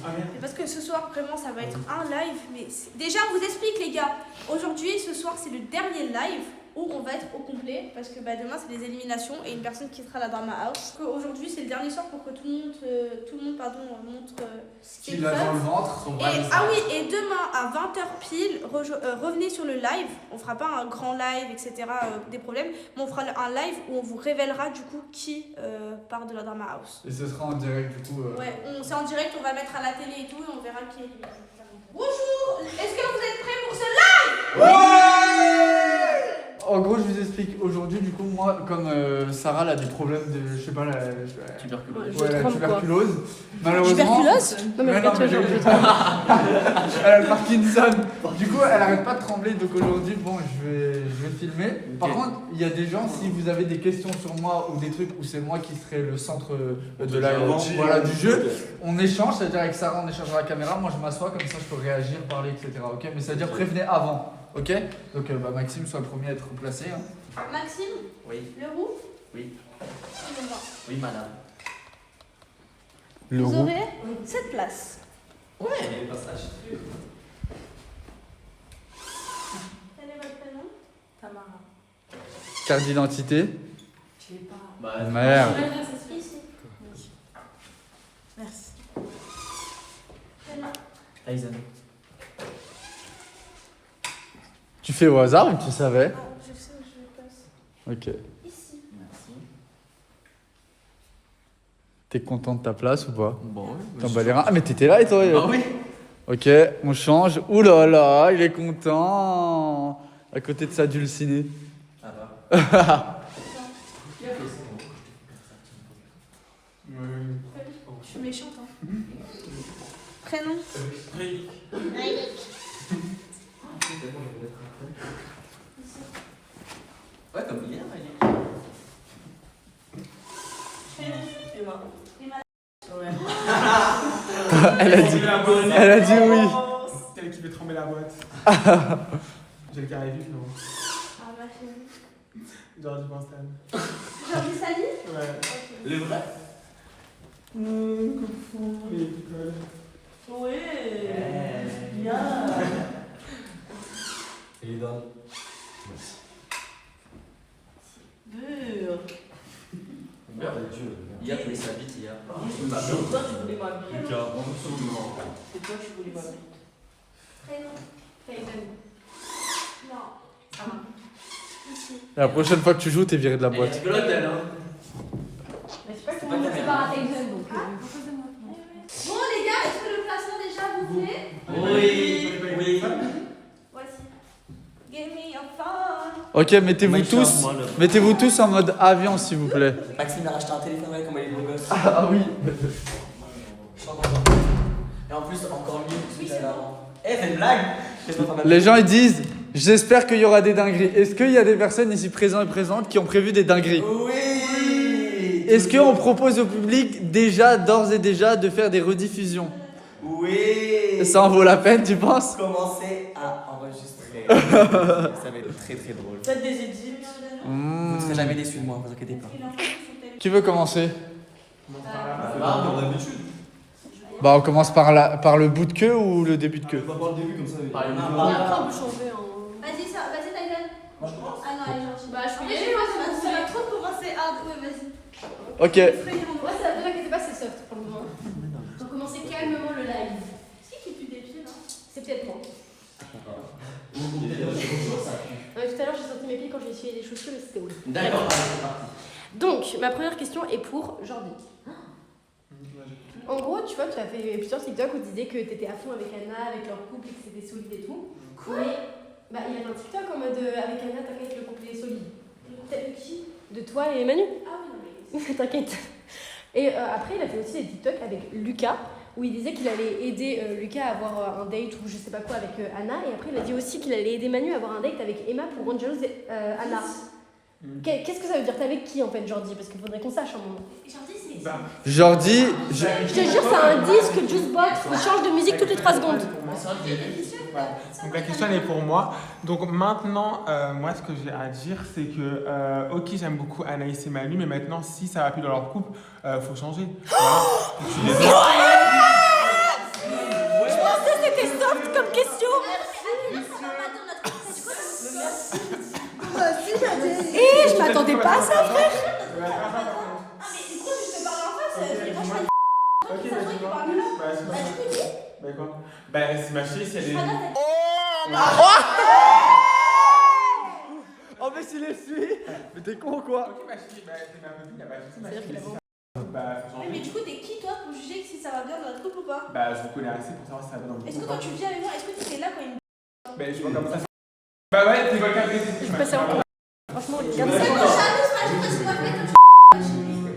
Mais parce que ce soir, vraiment, ça va être un live. Mais déjà, on vous explique, les gars. Aujourd'hui, ce soir, c'est le dernier live où on va être au complet. Parce que demain, c'est les éliminations et une personne quittera la Drama House. Aujourd'hui, c'est le dernier soir pour que tout le monde montre ses Il a dans le preuves. ventre. Ah oui, et demain à 20h pile, revenez sur le live. On fera pas un grand live, etc. Des problèmes. Mais on fera un live où on vous révélera du coup qui part de la Drama House. Et ce sera en direct du coup. Ouais, c'est en direct, on va mettre à la télé et tout, et on verra qui est éliminé. Bonjour. Est-ce que vous êtes prêts pour ce live? Ouais. En gros, je vous explique. Aujourd'hui, du coup, moi, comme Sarah elle a des problèmes de, je sais pas, la tuberculose. Ouais, la tuberculose. Malheureusement. Tuberculose? Non, mais regarde-toi, j'ai envie. Elle a le Parkinson. Du coup, elle arrête pas de trembler. Donc aujourd'hui, bon, je vais filmer. Par contre, il y a des gens, si vous avez des questions sur moi ou des trucs où c'est moi qui serai le centre du jeu, on échange. C'est-à-dire avec Sarah, on échange sur la caméra. Moi, je m'assois comme ça, je peux réagir, parler, etc. Ok, mais c'est-à-dire prévenez avant. Ok, donc Maxime soit le premier à être placé. Hein. Maxime? Oui. Leroux? Oui. Oui, madame. Vous aurez cette place. Ouais, les passages. Quel est votre prénom? Tamara. Carte d'identité. Je l'ai pas. Bah, Merde. Ici. Merci. Prénom? Tyson. Tu fais au hasard ou tu savais? Non, je sais où je passe. Ok. Ici. Merci. T'es content de ta place ou pas? Bon, ouais. T'en bats les reins. Ah mais t'étais là et toi? Ah oui. Ok, on change. Ouh là là, il est content. À côté de sa dulcinée. Ah bah. Je suis méchante, hein. Prénom? Ouais, comme hier, Emma. Elle a dit oui. C'est elle qui fait trembler la boîte. J'ai le carré vif, non? Ah, ma chérie. Georgie Banstan. Jordi Sali? Ouais. Le vrai. Coucou, les picoles. Ouais. Bien. Et il donne. Dur. Merde, Dieu. Hier, il s'habite hier. C'est toi qui voulais ma bite. Lucas, en dessous, non. C'est toi qui voulais ma bite. Prénom? Tyson. Non. Ça va. Ici. La prochaine fois que tu joues, t'es viré de la boîte. Elle est l'hôtel, hein. Mais c'est pas que tout le monde sait pas à Tyson, donc. Bon, les gars, est-ce que le placement déjà vous plaît? Oui. Oui. Voici. Give me your phone. Ok, mettez-vous tous en mode avion s'il vous plaît. Maxime a racheté un téléphone, ouais, comme il est beau gosse. Ah oui. Je suis encore content. Et en plus, encore mieux que celui d'avant. Eh, c'est une blague. Les gens ils disent, j'espère qu'il y aura des dingueries. Est-ce qu'il y a des personnes ici présentes et présentes qui ont prévu des dingueries? Oui. Est-ce qu'on propose au public déjà, d'ores et déjà, de faire des rediffusions? Oui. Ça en vaut la peine, tu penses? Commencez à enregistrer. Ça va être très très drôle. Faites des édits. Vous ne serez jamais déçus de moi, vous inquiétez pas. Qui veut commencer? Comme d'habitude. Bah on commence par le bout de queue ou le début de queue? Pas par le début comme ça. Après, on peut changer en. Vas-y, Tyson. Moi je commence. Ah non, elle est gentille. Bah, je peux y Après, aller, ça va trop commencer hard. Ouais, vas-y. Ok. Ouais, ça ne vous inquiétez pas, c'est soft pour le moment. Donc, commencez calmement le live. C'est qui pue des pieds là? C'est peut-être moi. Tout à l'heure, j'ai senti mes pieds quand j'ai essuyé les chaussures, mais c'était horrible. D'accord, c'est parti. Donc, ma première question est pour Jordi. En gros, tu vois, tu as fait plusieurs TikTok où tu disais que tu étais à fond avec Anna, avec leur couple et que c'était solide et tout. Mais bah, il y a un TikTok en mode avec Anna, t'inquiète, le couple est solide. T'as vu qui? De toi et Manu. Ah oui, non, mais. T'inquiète. Et après, il a fait aussi des TikTok avec Lucas où il disait qu'il allait aider Lucas à avoir un date ou je sais pas quoi avec Anna. Et après, il a dit aussi qu'il allait aider Manu à avoir un date avec Emma pour rendre jalouse Anna. Qu'est-ce que ça veut dire? T'es avec qui en fait, Jordi? Parce qu'il faudrait qu'on sache un moment. Jordi, c'est. Jordi, Je te jure, c'est un disque Juicebox. On change de musique toutes les 3 secondes. Voilà. Donc la question elle est pour moi. Donc maintenant, moi ce que j'ai à dire, c'est que ok, j'aime beaucoup Anaïs et Manu, mais maintenant si ça va plus dans leur couple, faut changer. Voilà. Je suis désolé. t'attendais pas à ça, frère? Ah, mais du coup, je te parle en face. Quand je parle Ok, ça se voit qu'il parle de là. Bah quoi? Bah c'est ma fille si elle est. Oh, mais s'il les suit. Mais t'es con ou quoi? Ok, ma fille, bah c'est ma copine, y'a pas de soucis, ma C'est-à-dire fille. qu'il a Bah, faut Oui, mais du coup, t'es qui toi pour juger si ça va bien dans notre couple ou pas? Bah, je vous connais assez pour savoir si ça va dans le Est-ce que couple ou quand pas. tu vis avec moi, est-ce que tu étais là quand il me. Bah, je vois comme ça. Bah, ouais, tu vois qu'un baiser, c'est Je passais encore. Franchement, les gars, C'est bon, jalouse, ma chérie, tu vas mettre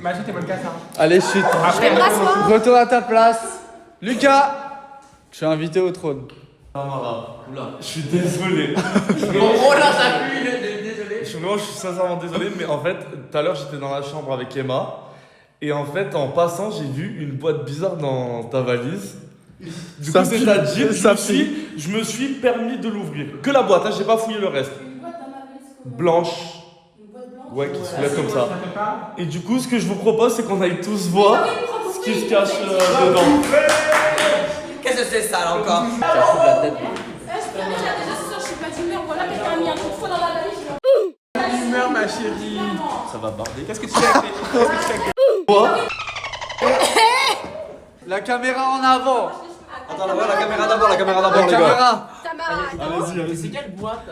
Ma fille, t'es bonne casse, hein. Allez, chute. Après, Retour à ta place. Lucas, je suis invité au trône. Tamara, Oula. je suis désolé. Oh là, t'as vu, il est désolé. Je suis sincèrement désolé, mais en fait, tout à l'heure, j'étais dans la chambre avec Emma. Et en fait, en passant, j'ai vu une boîte bizarre dans ta valise. Du Ça coup, pue, c'est-à-dire, ça je me suis permis de l'ouvrir. Que la boîte, hein, j'ai pas fouillé le reste. Blanche. Ouais, qui se lève comme ça. Et du coup, ce que je vous propose, c'est qu'on aille tous voir ce qui se cache dedans. Qu'est-ce que c'est ça là encore? humeur, ma chérie. Ça va barder. Qu'est-ce que tu fais avec les. Quoi? La caméra en avant. Attends, d'abord la caméra d'abord, La les gars. caméra. Tamara, Allez-y, allez-y. C'est quelle boîte?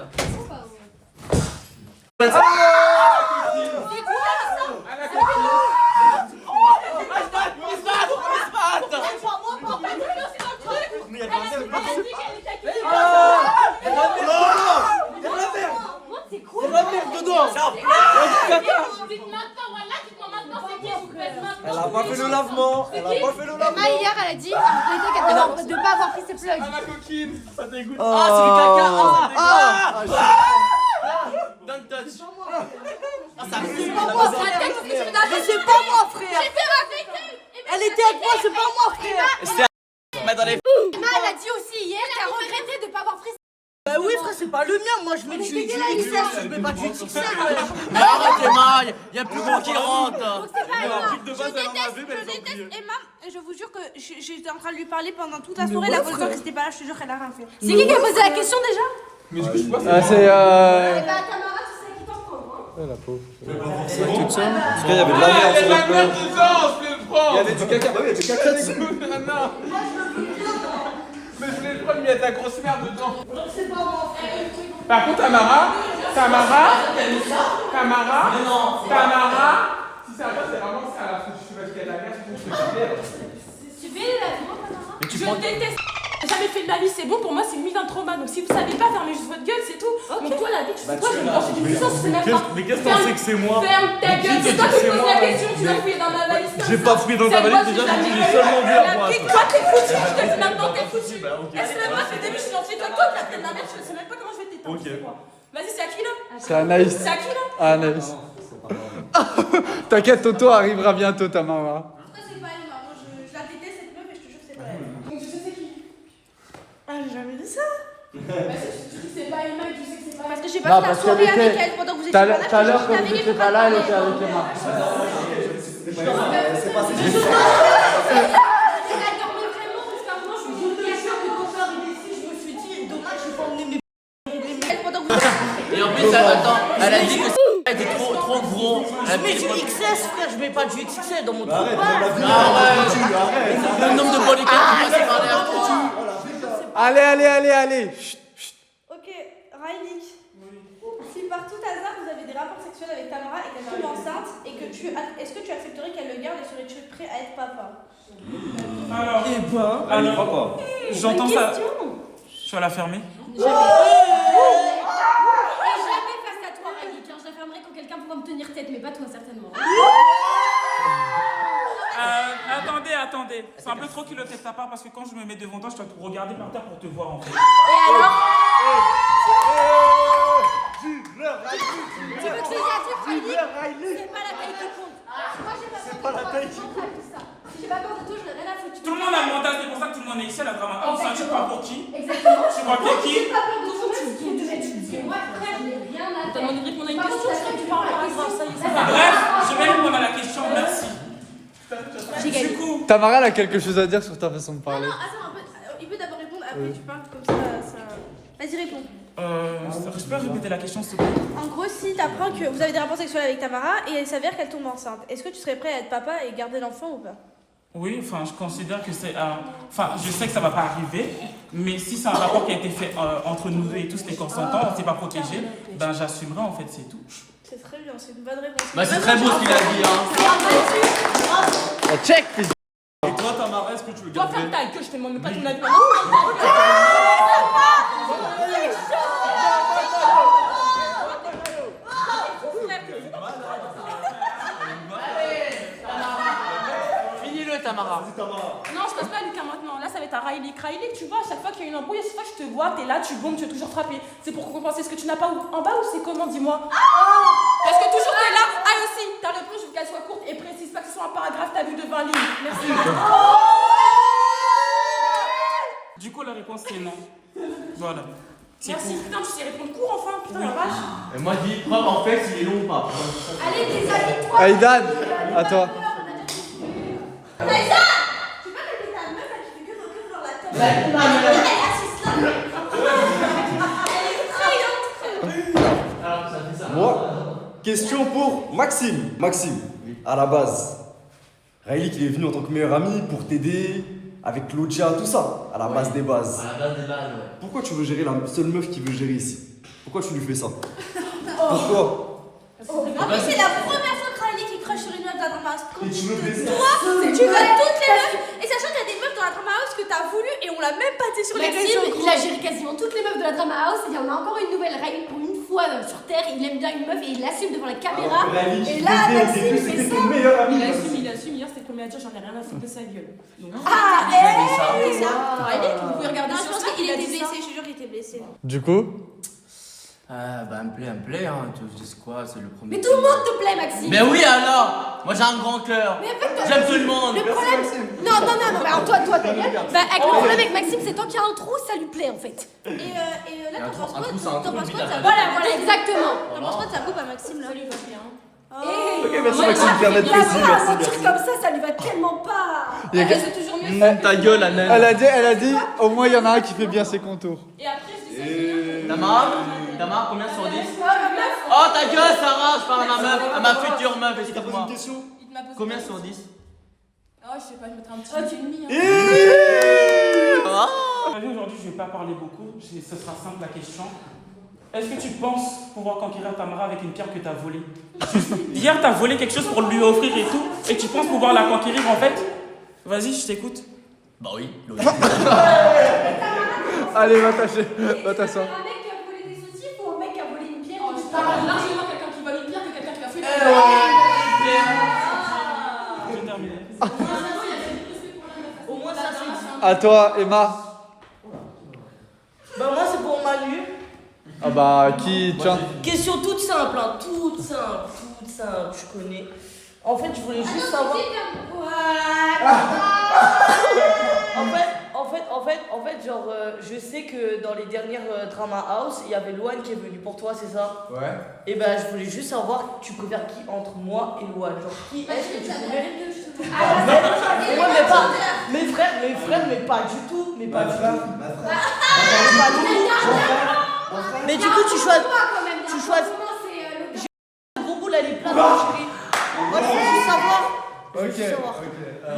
Elle a pas fait le lavement. Elle a pas fait le Emma, lavement. hier, elle a dit de pas avoir pris ses plugs. Ah, ma coquine, ça dégoûte. Ah, c'est du caca. Don't touch. Ah, ça me C'est pas moi, frère. Elle était avec moi, c'est pas moi, frère. Mettre dans les. Emma, elle a dit aussi hier qu'elle regrettait de pas avoir pris ses Bah oui frère, c'est pas le mien, moi je mets du XXL, je mets pas du XXL. Mais arrête Emma, y'a plus gros qui rentre. C'est pas Emma. De base, elle en avait, mais Je elle s'en déteste oublié. Emma et je vous jure que j'étais en train de lui parler pendant toute la soirée. La voiture que c'était pas là, je te jure qu'elle a rien fait. C'est qui a posé la question déjà? Mais du coup, je pense Ah, c'est Bah, Tamara, tu sais à qui t'en prendre. la pauvre. En tout cas, il y avait de la merde sur le plat. je voulais le prendre. Il y avait du caca. Bah oui, il y avait du caca dessus. Non. Mais je voulais le prendre, mais il y a de la grosse merde dedans. Par contre, Tamara, si c'est un pote, c'est vraiment ça. Parce que je sais pas ce qu'il y a de la merde, je peux Tu fais la demande, Tamara? Mais tu Je prends. déteste. J'ai jamais fait de ma vie, c'est bon pour moi, c'est une mise en trauma. Donc si vous savez pas, fermez juste votre gueule, c'est tout. Donc toi, la vie, tu sais quoi, je vais me brancher d'une puissance, tu sais même pas. Mais qu'est-ce qu'on sait que c'est moi? Ferme ta gueule, c'est toi qui poses la question, tu vas fouiller dans ma valise. comme J'ai ça. pas fouillé dans ta C'est valise, moi, déjà, j'ai j'ai jamais seulement vu la La boîte. pique, toi, t'es foutu, je te dis maintenant, t'es foutu. Bah, ok. Et c'est même pas fait début, je suis dans toi, toi, t'as fait de la merde, je sais même pas comment je vais t'éteindre. Ok. c'est quoi. Vas-y, c'est à qui là? C'est Anaïs. C'est à qui là? Anaïs. T'inquiète, Toto arrivera bientôt, Tamara. En tout cas, c'est pas Emma. Moi, je la déteste cette meuf et je te jure que c'est pas elle. Donc tu sais c'est qui? Ah, j'ai jamais dit ça. Bah si tu dis que c'est pas Emma et tu sais que c'est pas Parce que j'ai Non, passé la parce soirée qu'elle avec était- elle pendant que vous étiez Tout à pas là. l'heure, tout à l'heure, quand j'étais vous avec étiez elle, pas là, elle je était avec Emma. Elle dormait vraiment parce qu'à un moment, je me suis dit, quand je suis arrivée ici, je me suis dit, dommage, je vais pas emmener mes. Elle, pendant que vous Et en plus, attends, elle a dit que c'était était trop gros. Elle a Je mets mis du les- XS frère, je mets pas du XXL dans mon truc. Le nombre de polycats qui passent par derrière toi. Allez. Chut. Ok, Rainik. Si par tout hasard vous avez des rapports sexuels avec Tamara et qu'elle tombe enceinte, et que est-ce que tu accepterais qu'elle le garde et serais-tu prêt à être papa? Alors, Eh ben. alors, j'entends ça. Tu vas la fermer? Jamais face à toi, Annick. Je la fermerai quand quelqu'un pourra me tenir tête, mais pas toi, certainement. Attendez. C'est un peu trop culotté de ta part parce que quand je me mets devant toi, je dois te regarder par terre pour te voir en fait. Et alors? Tu leur as dit. Tu veux que je dise Annick? C'est pas la taille qui compte. Moi, j'ai pas peur de toi, je suis mentale, tout ça. Si j'ai pas peur de toi, je n'ai rien à foutre. Tout le monde a le mental, c'est pour ça que tout le monde est ici à la drama. Enfin, tu crois pour qui? Exactement. Tu crois pour qui? J'ai pas peur de toi, tu dis. Moi, frère, je n'ai rien à faire. T'as demandé de répondre à une Par question, contre, je crois que tu parles à la question, ça y est, c'est Bref, je vais répondre à la question, merci. J'ai gagné. Du coup, Tamara, elle a quelque chose à dire sur ta façon de parler. Non, attends un peu. Il peut d'abord répondre, après tu parles comme ça. Vas-y, réponds. Je peux répéter la question, s'il te plaît? En gros, si t'apprends que vous avez des rapports sexuels avec Tamara et elle s'avère qu'elle tombe enceinte, est-ce que tu serais prêt à être papa et garder l'enfant ou pas? Oui, enfin, je considère que c'est... Enfin, je sais que ça va pas arriver, mais si c'est un rapport qui a été fait entre nous deux et tous les consentants, on s'est pas protégé, ben j'assumerai en fait, c'est tout. C'est très bien, c'est une bonne réponse. Bah, c'est très beau ce qu'il a dit, hein. Check. Et toi, Tamara, est-ce que tu veux Toi, garder? ferme ta gueule, je te demande pas ton avis. Finis-le, Tamara. Non, je passe pas à Lucas maintenant. Là, ça va être à Riley. Riley, tu vois, à chaque fois qu'il y a une embrouille, à chaque fois que je te vois, t'es là, tu bombes, tu veux toujours frapper. C'est pour compenser ce que tu n'as pas en bas ou c'est comment, dis-moi? Parce que toujours t'es là. Ah, aussi, ta réponse, je veux qu'elle soit courte et précise, pas que ce soit un paragraphe, t'as vu de 20 lignes. Merci. Du coup, la réponse c'est non. Voilà. C'est Merci, court. putain, tu sais répondre court enfin, putain, la vache. Et moi, dis preuve en fait s'il est long ou pas. Allez, tes amis, toi. Aïdan, à toi. Taïsa, tu peux répéter ta meuf, elle fait que recul dans la tête. Elle est assise là. Elle est effrayante. Alors, ça fait ça. Moi, question pour Maxime. Maxime, à la base, Riley qui est venu en tant que meilleur ami pour t'aider avec Claudia, tout ça, à la base des bases. À la base des bases, ouais. Pourquoi tu veux gérer la seule meuf qui veut gérer ici? Pourquoi tu lui fais ça? Pourquoi? En plus, c'est la première fois que Riley qui crush sur une meuf dans la drama house. Et tu veux blesser? Toi, tu veux toutes les meufs. Et sachant qu'il y a des meufs dans la drama house que t'as voulu et on l'a même pas dit sur les réseaux. Il a géré quasiment toutes les meufs de la Drama House. Il y en a encore une nouvelle règle pour une fois sur Terre. Il aime bien une meuf et il l'assume devant la caméra. Et là, Maxime, il fait ça. Il assume, hier c'était le premier à dire j'en ai rien à foutre de sa gueule. Donc, Ah, c'est ça. Riley, vous pouvez regarder Non, je sur pense Snap, qu'il il a était dit ça. blessé, je te jure qu'il était blessé. Du coup, Bah, elle me plaît, hein. Tu dis quoi? C'est le premier. Mais tout le monde te plaît, Maxime. Mais oui, alors! Moi, j'ai un grand cœur. Mais en fait, J'aime tout le monde. le problème. Non, mais alors toi, ta gueule. Bah, avec le problème avec Maxime, c'est tant qu'il y a un trou, ça lui plaît en fait. Et là, Un t'en penses trou, quoi? c'est un T'en trou, penses quoi de évidemment. sa Voilà, exactement. T'en penses quoi de sa coupe à Maxime là? Salut, Sophie, hein. Ok, merci Maxime, permet de Là, préciser, voilà, merci, mentir merci. comme ça lui va tellement pas. il y a que- C'est toujours mieux. Ta gueule, la naine. elle a dit, au moins il y en a un qui fait bien ses contours. Et après, je dis ça. Tamara, combien sur 10? Oh, ta gueule, Sarah, je parle à ma meuf, à ma future meuf, T'as posé excuse-moi. une question? Il te m'a posé Combien la sur question. 10? Oh, je sais pas, je mettrai un petit. Oh, tu es mis. Aujourd'hui, je vais pas parler beaucoup, ce sera simple la question. Est-ce que tu penses pouvoir conquérir Tamara avec une pierre que tu as volée? Hier, tu as volé quelque chose pour lui offrir et tout, et tu penses pouvoir la conquérir en fait? Vas-y, je t'écoute. Bah oui, logique. Allez, va t'asseoir. Va t'asseoir. Un mec qui a volé des saucisses ou un mec qui a volé une pierre? Oh, je parle largement quelqu'un qui vole une pierre que quelqu'un qui a fait. J'ai terminé. Au moins, ça c'est dit. À toi, Emma. Bah, moi, c'est pour Manu. Ah bah, qui, tiens. Question toute simple, hein. Toute simple, je connais. En fait, je voulais juste savoir. En fait, genre, je sais que dans les dernières Drama House, il y avait Loane qui est venu pour toi, c'est ça? Ouais. Et ben, je voulais juste savoir, tu préfères qui entre moi et Loane? Genre, qui est-ce que tu préfères? Ouais, mais pas. Mes frères, mais pas du tout. Mais pas du tout. Pas du tout. Mais du coup, tu choisis. Tu choisis. Gros boule, elle est pleine, chérie. Moi, je veux juste savoir. Ok.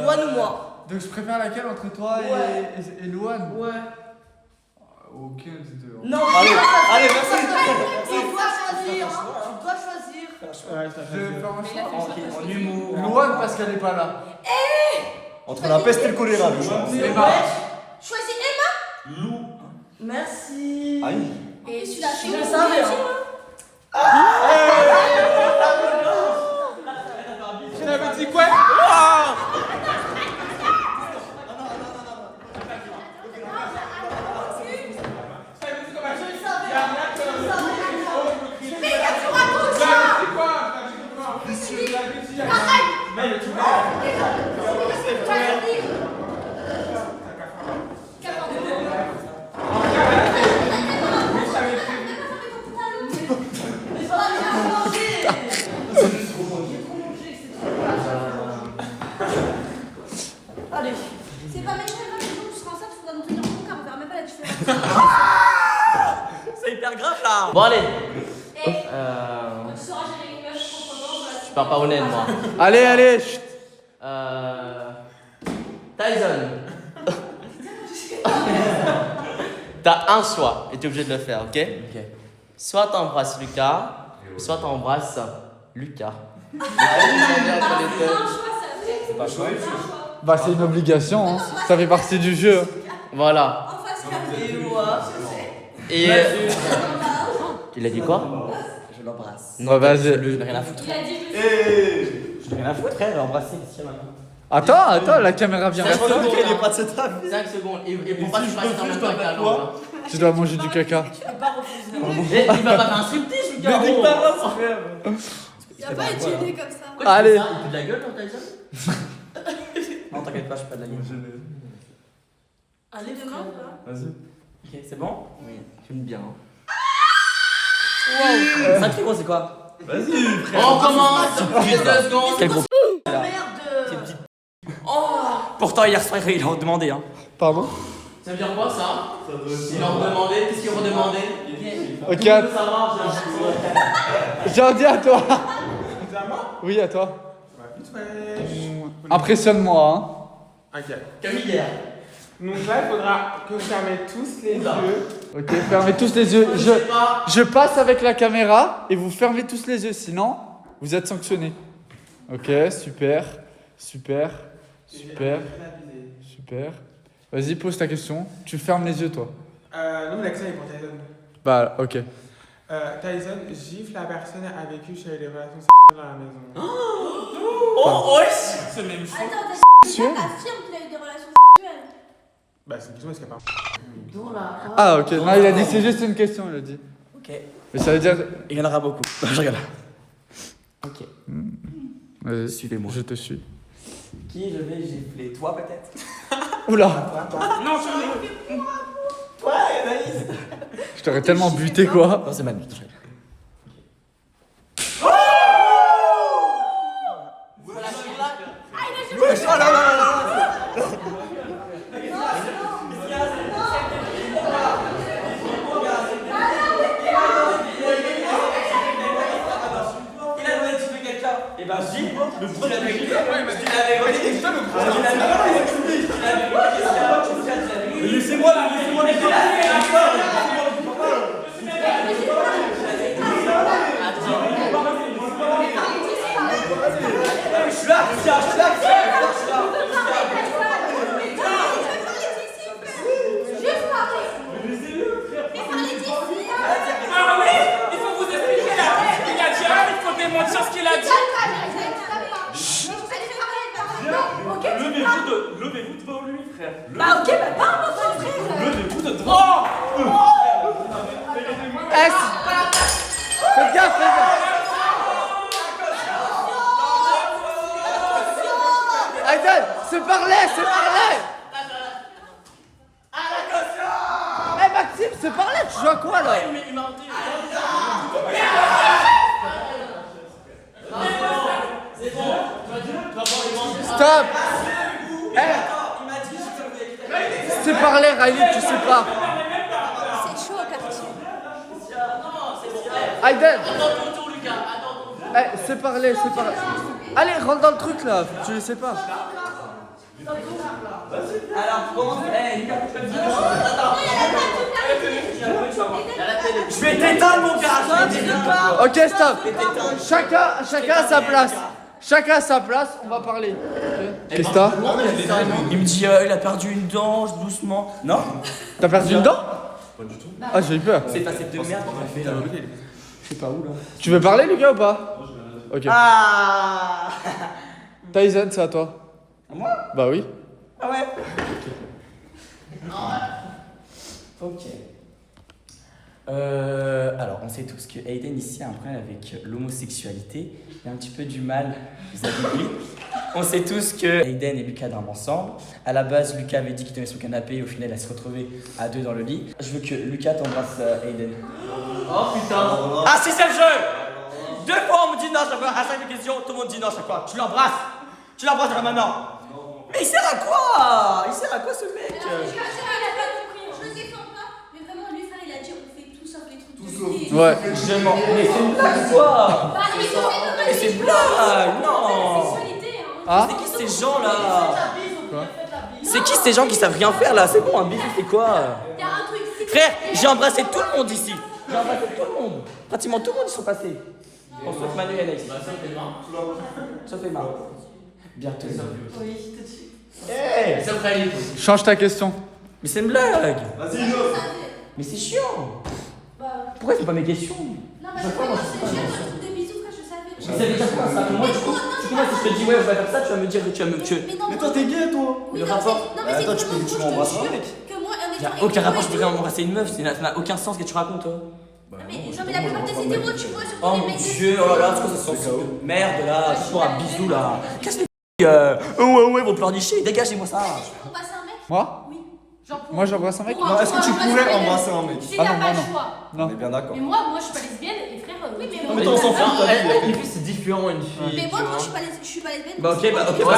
Loane ou moi? Donc je préfère laquelle entre toi et Louane? Ouais. Aucun des deux. Non, Allez, merci. tu dois choisir. Tu dois choisir. Ouais, t'as Je vais fait. faire un choix. En humour. Louane parce qu'elle est pas là. Entre la peste et le choléra, le choix. Emma. Choisis Emma. Lou. Merci. Aïe. Et celui-là, Je le savais. Tu l'avais dit quoi? Bon, allez. Tu sauras gérer une meuf contre Je parle pas honnête, moi. Allez, chut. Tyson. T'as un choix et t'es obligé de le faire, ok? Ok. Soit t'embrasses Lucas, soit t'embrasses Lucas. C'est pas choix. Bah, c'est une obligation, hein. Ça fait partie du jeu. Voilà. En face, Et moi, Et. Il a dit quoi? je l'embrasse. Bah, vas-y. Je n'ai rien à foutre. Il a dit Je n'ai rien à foutre, frère, embrasser ici maintenant. Attends, la caméra vient vers 5 toi. secondes. Il est pas de ce table. 5 secondes. Et pour pas que tu fasses en même temps avec la langue. hein. Tu dois manger du caca. Tu peux pas refuser. Et il va pas faire un striptease, Lucas. Mais dis oh. pas ça, frère. Il a pas été aidé comme ça. Pourquoi tu Allez. fais ça? Il pue de la gueule, toi, Tyson? Non, t'inquiète pas, je suis pas de la gueule. Allez, demain ou pas? Vas-y. Ok, c'est bon? Oui, tu me bien. Ça crie gros, c'est quoi? Vas-y, frère. On commence. Juste 2 secondes. Quel gros Merde. Pourtant, hier soir, ils l'ont demandé, hein. Pardon? Ça veut dire quoi, ça? Ils l'ont redemandé. Qu'est-ce qu'ils ont redemandé? Ok, Tout le monde veut savoir, j'ai un j'ai un dit à toi. C'est à moi? Oui, à toi. Ouais, vite, ouais. Impressionne-moi, hein. Ok. Comme hier. Donc là, il faudra que vous fermez tous les Oula. yeux. Ok, fermez tous les yeux. Je sais pas. Je passe avec la caméra et vous fermez tous les yeux, sinon vous êtes sanctionnés. Ok, super. Vas-y, pose ta question. Tu fermes les yeux, toi. Non, mais la question est pour Tyson. Bah, ok. Tyson, gifle la personne avec qui tu as eu des relations sexuelles dans la maison. Oh, ouais. C'est même chaud. Attends, Sexuel t'affirmes qu'il a eu des relations sexuelles. Bah, c'est une question, est-ce qu'il y a pas Ah, ok. Non, il a dit c'est juste une question, il a dit. Ok. Mais ça veut dire. Il y en aura beaucoup. Je regarde. Ok. Vas-y, Suivez-moi. je te suis. Qui je vais gifler? Toi, peut-être? Oula, Non, tu veux. Toi, Anaïs? je t'aurais tellement buté, quoi. Non, c'est Manu. Et bah, si, le truc avec lui. Laissez-moi là, laissez-moi Je suis là, Parlez. Il faut vous expliquer là. Il a dit arrête, il faut démentir ce qu'il a dit. Levez-vous devant lui, frère. Bah ok, bah pas un enfant, frère. Levez-vous devant. Faites gaffe, Aiden, c'est parler. Eh Maxime, c'est parler, tu joues à quoi là? Stop. C'est parler, Riley, tu sais pas. C'est chaud au quartier. Aiden, Attends ton tour, Lucas. Attends ton tour. c'est parler. Allez, rentre dans le truc là, tu le sais pas. Alors, comment tu Lucas, tu peux me dire? Je vais t'éteindre, mon gars. Je vais t'éteindre. Ok, stop. Chacun à sa place. Chacun à sa place, on va parler. Qu'est-ce que t'as? Il me dit, il a perdu une dent, doucement. Non? T'as perdu une dent? Pas du tout. Ah, j'ai eu peur. C'est passé de merde qu'on a fait là. Je sais pas où là. Tu veux parler, Lucas, ou pas? Ok. Ah! Tyson, c'est à toi. À moi? Bah oui. Ah ouais? Ok. Alors, on sait tous que Aiden ici a un problème avec l'homosexualité. Il a un petit peu du mal vis-à-vis de lui. On sait tous que Aiden et Lucas dorment ensemble. À la base, Lucas avait dit qu'il dormait sur le canapé et au final, il a se retrouvé à 2 dans le lit. Je veux que Lucas t'embrasse, Aiden. Oh putain. Ah, si c'est le jeu! 2 fois, on me dit non chaque fois. À 5 questions, tout le monde dit non chaque fois. Tu l'embrasses! Tu l'embrasses maintenant! Mais il sert à quoi? Il sert à quoi ce mec? Je le défends pas, mais vraiment, lui, frère, il a dit on fait tout sauf les trucs. Ouais. Je m'en. Mais c'est une blague, quoi. Mais c'est une blague, non. Ah C'est qui ces gens là? C'est qui ces gens qui savent rien faire là? C'est bon, un bisou c'est quoi? Frère, j'ai embrassé tout le monde ici. J'ai embrassé tout le monde. Pratiquement tout le monde y sont passés. On sauf Manu et Alex. Sauf Emma. Bientôt. Hey. Change ta question. Mais c'est une blague. Vas-y, Jo. Mais c'est chiant. Pourquoi c'est pas mes questions? Non, mais c'est chiant, des bisous, frère, je savais. Mais ça veut dire quoi ça? Moi, du coup, si je te dis ouais, on va faire ça, tu vas me dire, tu vas me. Mais toi, t'es gay, toi. Oui, Le non, rapport. non, mais c'est Attends, tu vraiment peux je te m'embrasser un jure mec. que moi, en Y'a étant aucun rapport, je hétéro pourrais et tout, embrasser une meuf, ça n'a aucun sens que tu racontes, toi. Non, mais la plupart des hétéros, tu vois, surtout Oh les mon mecs dieu, oh là là, c'est quoi ce sens de merde là? C'est pour un bisou là. Casse les couilles. Ouais, ils vont pleurnicher, dégagez-moi ça. on passe à un mec. Moi Oui. Moi j'embrasse un mec Non, est-ce que tu pourrais embrasser un mec? C'est Ah t'as non, pas moi, le non. choix. Non. On est bien d'accord. Mais moi, je suis pas lesbienne et frère. Oui, mais Non, mais toi, on s'en fout de ta vie. Une fille, c'est différent, une fille. Mais moi, tu quand vois. je suis pas lesbienne. Bah ok, c'est moi bah ok, qui- bah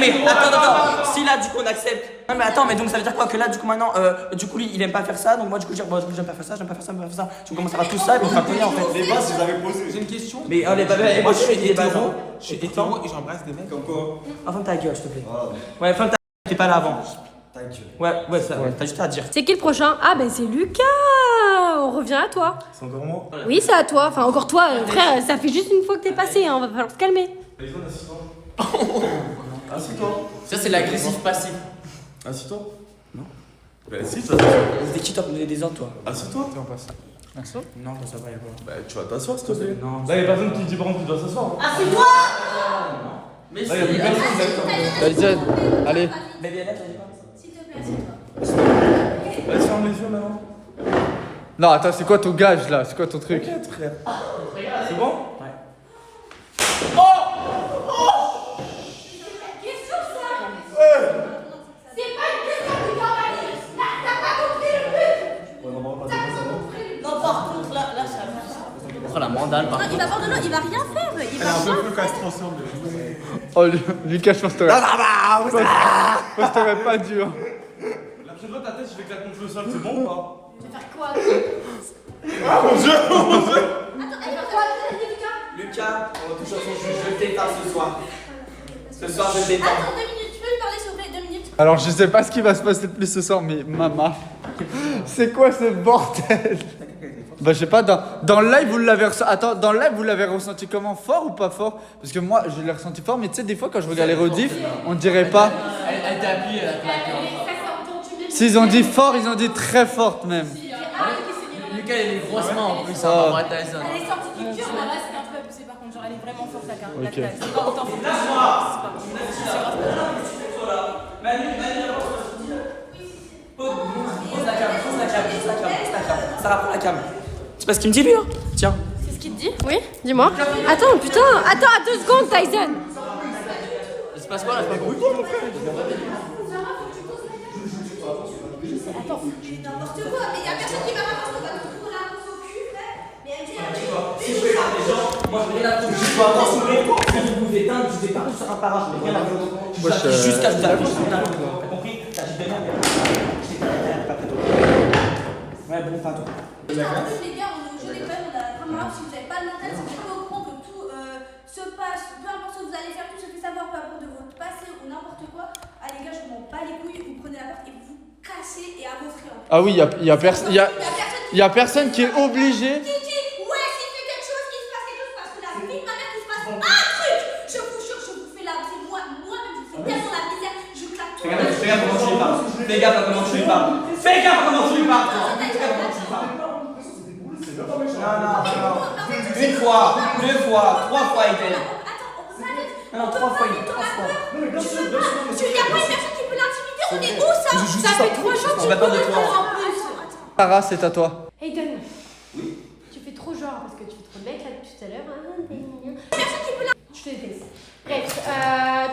mais attends, si là du coup on accepte. Non mais attends, mais donc ça veut dire quoi que là du coup maintenant, du coup lui il aime pas faire ça, donc moi du coup je dis bon j'aime pas faire ça, j'aime pas faire ça, j'aime pas faire ça. Tu commences à faire tout ça et on va cogner en fait. Les bases, je les avais posées. J'ai une question. Mais allez, bah moi je suis hétéro. Je suis hétéro et j'embrasse des mecs. Comme quoi? Ferme ta gueule s'il te plaît. Voilà. Ouais, ferme ta gueule, t'es pas là avant. Ta gueule. Ouais, ça, t'as juste à dire. C'est qui le prochain? Ah, ben c'est Lucas. On revient à toi. C'est encore moi? Oui, c'est à toi. Enfin, encore toi, frère, ça fait juste une fois que t'es passé, hein. Va falloir se calmer. Assis-toi. Ça, c'est l'agressif passif. Assis-toi. Non. Bah, si, ça. T'es qui toi pour me donner des ordres toi? Assis-toi. On passe. Non, ça va, y'a pas. Bah, tu vas t'asseoir, s'il te plaît. Non. Là, y'a personne qui dit par contre, tu dois s'asseoir. Mais Là, y'a plus personne, d'accord. Tyson, allez. Mais bien là, t'as dit quoi? S'il te plaît, assieds-toi. Vas-y, ferme les yeux maintenant. Non, attends, c'est quoi ton gage là? C'est quoi ton truc? T'inquiète, frère. C'est bon? Ouais. C'est pas une question de cavalier. T'as pas compris le but. Non, par contre, là, ça va. Oh, la mandale, par Non, il contre. va voir de l'eau, il va rien faire. Il Elle est va un peu rien plus faire. casse ensemble. Oh, Lucas, je pense que t'aurais pas dû. Hein. La prochaine fois, ta tête, je vais éclater contre le sol, c'est bon ou pas? Tu vas faire quoi? Ah mon dieu! Attends, elle va faire quoi, Lucas? Lucas, de toute façon, je t'éteins ce soir. Ce soir, je t'éteins. Attends, 2 minutes. Tu peux lui parler, s'il vous plaît, 2 minutes. Alors, je sais pas ce qui va se passer de plus ce soir, mais maman, c'est quoi ce bordel? Bah, je sais pas, dans le live, vous l'avez ressenti. Attends, dans le live, vous l'avez ressenti comment? Fort ou pas fort? Parce que moi, je l'ai ressenti fort, mais tu sais, des fois, quand je regarde les rediffs, on dirait pas. Elle t'a appuyé, elle a claqué. S'ils ont dit fort, ils ont dit très forte même. Lucas, elle est grosse main en plus, Ah. hein, Barbara Tyson. Elle est sortie du cœur, mais là, c'est un peu abusé par contre. Genre, elle est vraiment forte la carte. Ok. C'est pas autant forte. C'est pas Pose la cam, pose la cam, pose la cam, pose la cam. Ça rapprend la cam. C'est pas ce qu'il me dit lui, hein? Tiens. C'est ce qu'il te dit? Oui, dis-moi. Attends, putain, attends, à 2 secondes, Tyson. Il se passe quoi là? C'est pas bon. N'importe quoi, mais y'a personne qui va m'apprendre. On va tout trouver la réponse au cul, frère. Mais elle dit. Si je regarde les gens, moi je regarde tout. Je dois avoir sourire. Si vous vous éteindre, je vous épargne sur un par un. Je vais rien à foutre. Je vous affiche jusqu'à je vous affiche. T'as compris? T'as dit de merde. Ouais, bon, enfin, toi. En plus, les gars, on est au jeu des clubs, on a la caméra. Si vous n'avez pas le mental, si vous n'êtes pas au courant que tout se passe, peu importe ce que vous allez faire, tout se fait savoir, peu importe de votre passé ou n'importe quoi. Ah, les gars, je m'en bats les couilles, vous prenez la porte et vous cassez et à vos frais. Ah oui, y a personne qui est obligé. Qui dit, ouais, s'il fait quelque chose, il se passe quelque chose parce que la vie de ma mère, il se passe un truc. Je vous jure, je vous fais la. C'est moi-même, je vous fais tellement la misère, je claque tout. Fais gaffe comment tu lui parles. Fais gaffe à comment tu lui parles. Fais gaffe à comment tu lui parles. Une fois, 2 fois, 3 fois, Eden. Non, 3 fois, 3 fois. Il n'y a pas une personne qui peut l'intimider, on est où ça? Ça fait 3 jours que On va pas de toi. en plus. Sarah, c'est à toi. Hayden. Oui. Tu fais trop genre parce que tu fais trop le mec là depuis tout à l'heure. Je te déteste. Bref,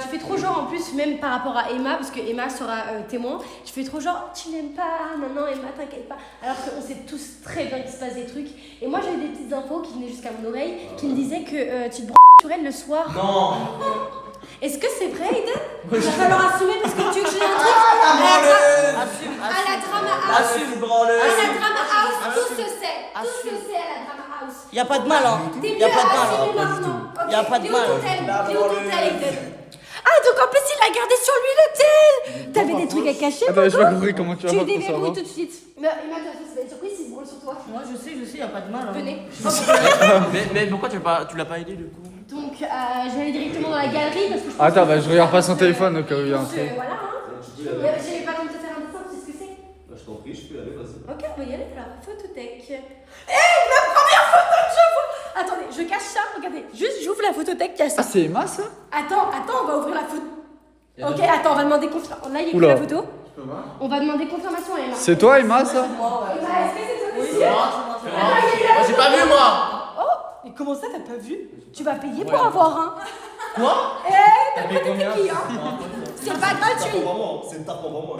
tu fais trop genre en plus, même par rapport à Emma, parce que Emma sera témoin. Tu fais trop genre, tu l'aimes pas, non, Emma, t'inquiète pas. Alors qu'on sait tous très bien qu'il se passe des trucs. Et moi, j'ai eu des petites infos qui venaient jusqu'à mon oreille, qui me disaient que tu te sur elle le soir. Non. Est-ce que c'est vrai, Hayden? Il va falloir assumer parce que tu veux que j'ai un truc. Assume, À la drama house. assume, branle. À la drama house, tout se sait. tout ce que c'est à la Drama House. Y a pas de mal, hein. T'es Y a mieux pas de mal. assumer maintenant. Ok, Y a pas de Léo, mal. t'hôtel, Aiden. Ah, donc en plus, il a gardé sur lui l'hôtel. T'avais des trucs à cacher, Attends, j'ai Bobo? pas compris comment tu vas Tu faire pour déverrouilles savoir. tout de suite. Mais Emma, de toute façon, c'est pas une surprise s'il se branle sur toi. Moi, je sais, y a pas de mal. Hein. Venez. Mais pourquoi tu l'as pas aidé du coup? Donc, j'allais directement dans la galerie parce que je pense Attends, que- bah je regarde pas son téléphone au cas où il y a un truc. Voilà, hein. J'avais pas envie de te faire un dessin, tu sais ce que c'est? Bah, je t'en prie, je peux y aller, vas-y. Ok, on va y aller alors. Photothèque. La première photo que je vois. Attendez, je cache ça, regardez. Juste, j'ouvre la photothèque, il y a ça. Ah, c'est Emma ça? Attends, on va ouvrir la photo. Ok, attends, on va demander confirmation. Là, il y a Oula. la photo. On va demander confirmation à Emma. C'est toi Emma ça? Emma, est-ce que c'est toi Oui, monsieur? c'est moi. Moi j'ai pas vu moi. Oh, mais comment ça, t'as pas vu? Tu vas payer pour avoir un. Quoi? T'as pris tes qui, hein? C'est pas gratuit. C'est une tarte pour moi.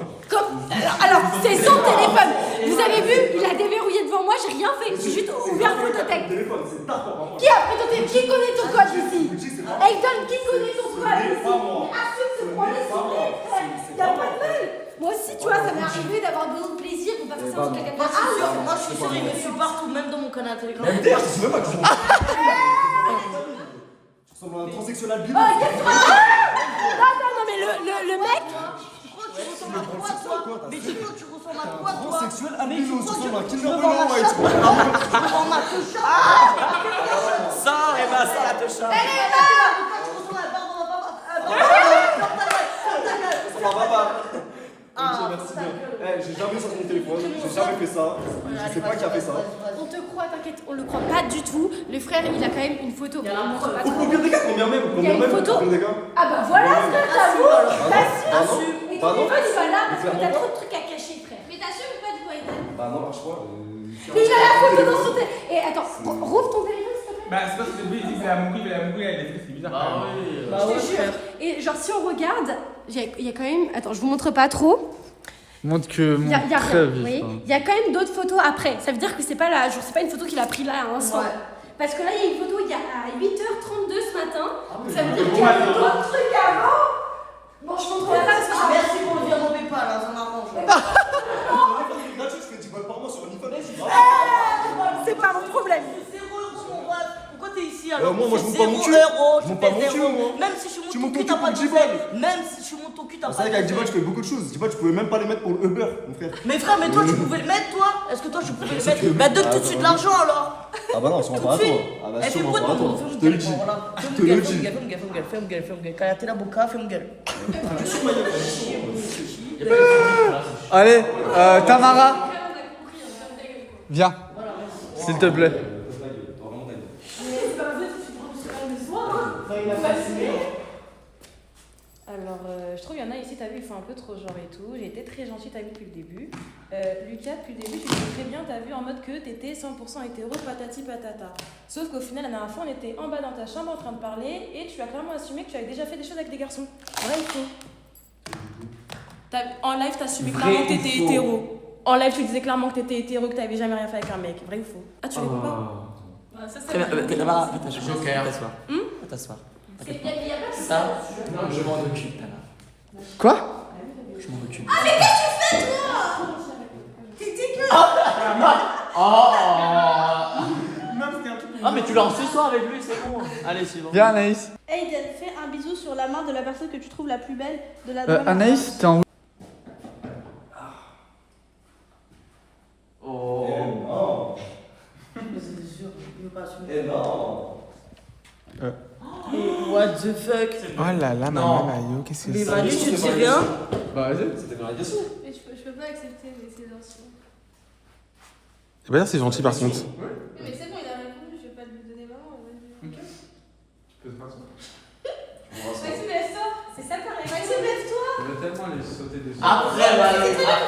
Alors, c'est son téléphone. Vous avez vu? Il a déverrouillé devant moi, j'ai rien fait. J'ai juste ouvert Photothèque. Téléphone, c'est une tarte pour moi. Qui a pris ton téléphone? Qui connaît ton code ici? Aiden, qui connaît ton code ici? pas moi. Mais assume ce problème, s'il te plaît, frère. Y'a pas de mal. Moi aussi, tu vois, ça m'est arrivé d'avoir besoin de plaisir pour pas faire ça sur quelqu'un de Moi, je suis sûr, Ah, moi, je suis sûr, il me suit partout, même dans mon canal Telegram. Même d'ailleurs, c'est même pas que je ressemble à un transsexuel albino. non, mais le mec. Mais dis-moi, tu ressembles à quoi, toi? Transsexuel albino, tu ressembles à Kinder Je vends ma Bueno chatte. White. Je vends ma chatte. Ça, Emma, ça la te charme. Ok, merci bien. J'ai jamais sorti mon téléphone, j'ai jamais fait ça. Je sais pas qui a fait ça. On te croit, t'inquiète, on le croit pas du tout. Le frère, il a quand même une photo. Bon, on montre pas Au trop. pire des cas, combien même? Il y a une photo. Combien des cas? Ah bah voilà, frère, t'avoues. T'assumes. Et ton Pardon? téléphone, il va là parce que Clairement t'as pas. trop de trucs à cacher, frère. Mais t'assumes ou pas du coup, Aiden? Bah non, marche pas. Mais il a la photo dans son téléphone. Et attends, rouvre ton téléphone, s'il te plaît. Bah, c'est parce que lui, il dit que c'est la mouille, mais la mouille, elle est c'est bizarre. Bah quand même. oui. Bah Je ouais, te jure. frère. Et genre, si on regarde, il y a quand même. Attends, je vous montre pas trop. Montre que Il mon y a très rien. vif. Oui. hein. Il y a quand même d'autres photos après. Ça veut dire que c'est pas la, genre, c'est pas une photo qu'il a pris là à l'instant. Ouais. Parce que là, il y a une photo il y a à 8h32 ce matin. Ah, Ça veut dire qu'il y a d'autres trucs avant. Bon, je montre pas parce que je Merci pour le virement PayPal, là, ça m'arrange. Je fais 10 balles par mois sur OnlyFans. c'est pas mon problème. 0 euros, mon ref. Pourquoi t'es ici alors? moi, je monte pas mon cul. 0 euros, Je tu monte pas paies mon cul, 0. moi. Même si je Tu monte montes ton cul, ton t'as pas cul de pour 10 fait. balles. Même si je monte ton cul, t'as C'est pas vrai de qu'avec 10 balles, fait. tu fais beaucoup de choses. 10 balles, tu pouvais même pas les mettre pour le Uber, mon frère. Mais frère, mais toi, tu pouvais le mettre, toi? Est-ce que toi, tu pouvais le mettre? Bah, donne tout de suite l'argent alors. Ah bah non, sûrement pas à toi. Ah bah Elle fait sûrement quoi pas à toi. ton Je te le dis. Fais te mon le gueule, dis. fais mon gueule. Quand t'es la boca, fais mon gueule. Allez, Tamara, viens, s'il te plaît. Alors, je trouve qu'il y en a ici, t'as vu, ils font un peu trop genre et tout. J'ai été très gentille, t'as vu, depuis le début. Lucas, depuis le début, tu disais très bien, t'as vu, en mode que t'étais 100% hétéro, patati patata. Sauf qu'au final, la dernière fois, on était en bas dans ta chambre en train de parler et tu as clairement assumé que tu avais déjà fait des choses avec des garçons. Vrai ou faux? En live, t'as assumé clairement que t'étais hétéro. En live, tu disais clairement que t'étais hétéro, que t'avais jamais rien fait avec un mec. Vrai ou faux? Ah, tu réponds pas? Ouais, ça, c'est vrai. Tamara, t'asseoir. T'asseoir. Il y a pas de Ça, je m'en occupe, Tamara. Quoi? Je m'en occupe. Ah, mais tu lances ce soir avec lui, c'est bon. Allez, suivant. Viens Anaïs. Aiden, fais un bisou sur la main de la personne que tu trouves la plus belle de la drama. Anaïs, t'es en... Oh. What the fuck? Oh là là, maman, là, yo, qu'est-ce que Mais c'est? Manu, tu dis rien? Bah vas-y. C'était bien la question. Mais je peux pas accepter, mais c'est gentil. Eh ben là, c'est gentil par contre. Mais c'est bon, il a répondu, je vais pas lui donner maman. Vas-y, lève-toi. C'est ça pareil. Vas-y, lève-toi. Je vais tellement les sauter dessus. Après, bah,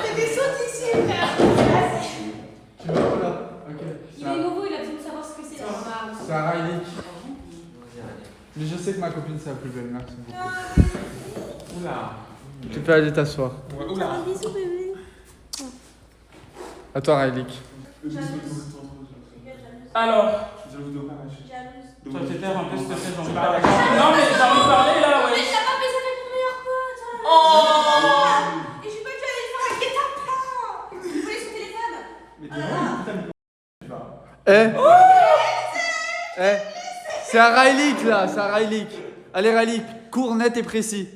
Fais des sautes ici, frère. Vas-y. Tu vas où là? Ok. Il est nouveau, il a besoin de savoir ce que c'est. C'est un Riley. Mais je sais que ma copine c'est la plus belle, merci beaucoup. Oula. Tu peux aller t'asseoir. Ouais, oula. Un bisou, bébé. À toi Riley. Alors, toi t'es terre un peu, s'il te plaît, j'ai envie de parler. Non, mais j'ai envie de parler là, ouais. Mais t'as pas fait ça avec mon meilleur pote. Oh! Et je suis pas dit aller faire un guet-apens. Il voulait son téléphone. Mais t'es vraiment une putain de C'est à Raylik là, c'est à Raylik. Allez Raylik, court, net et précis.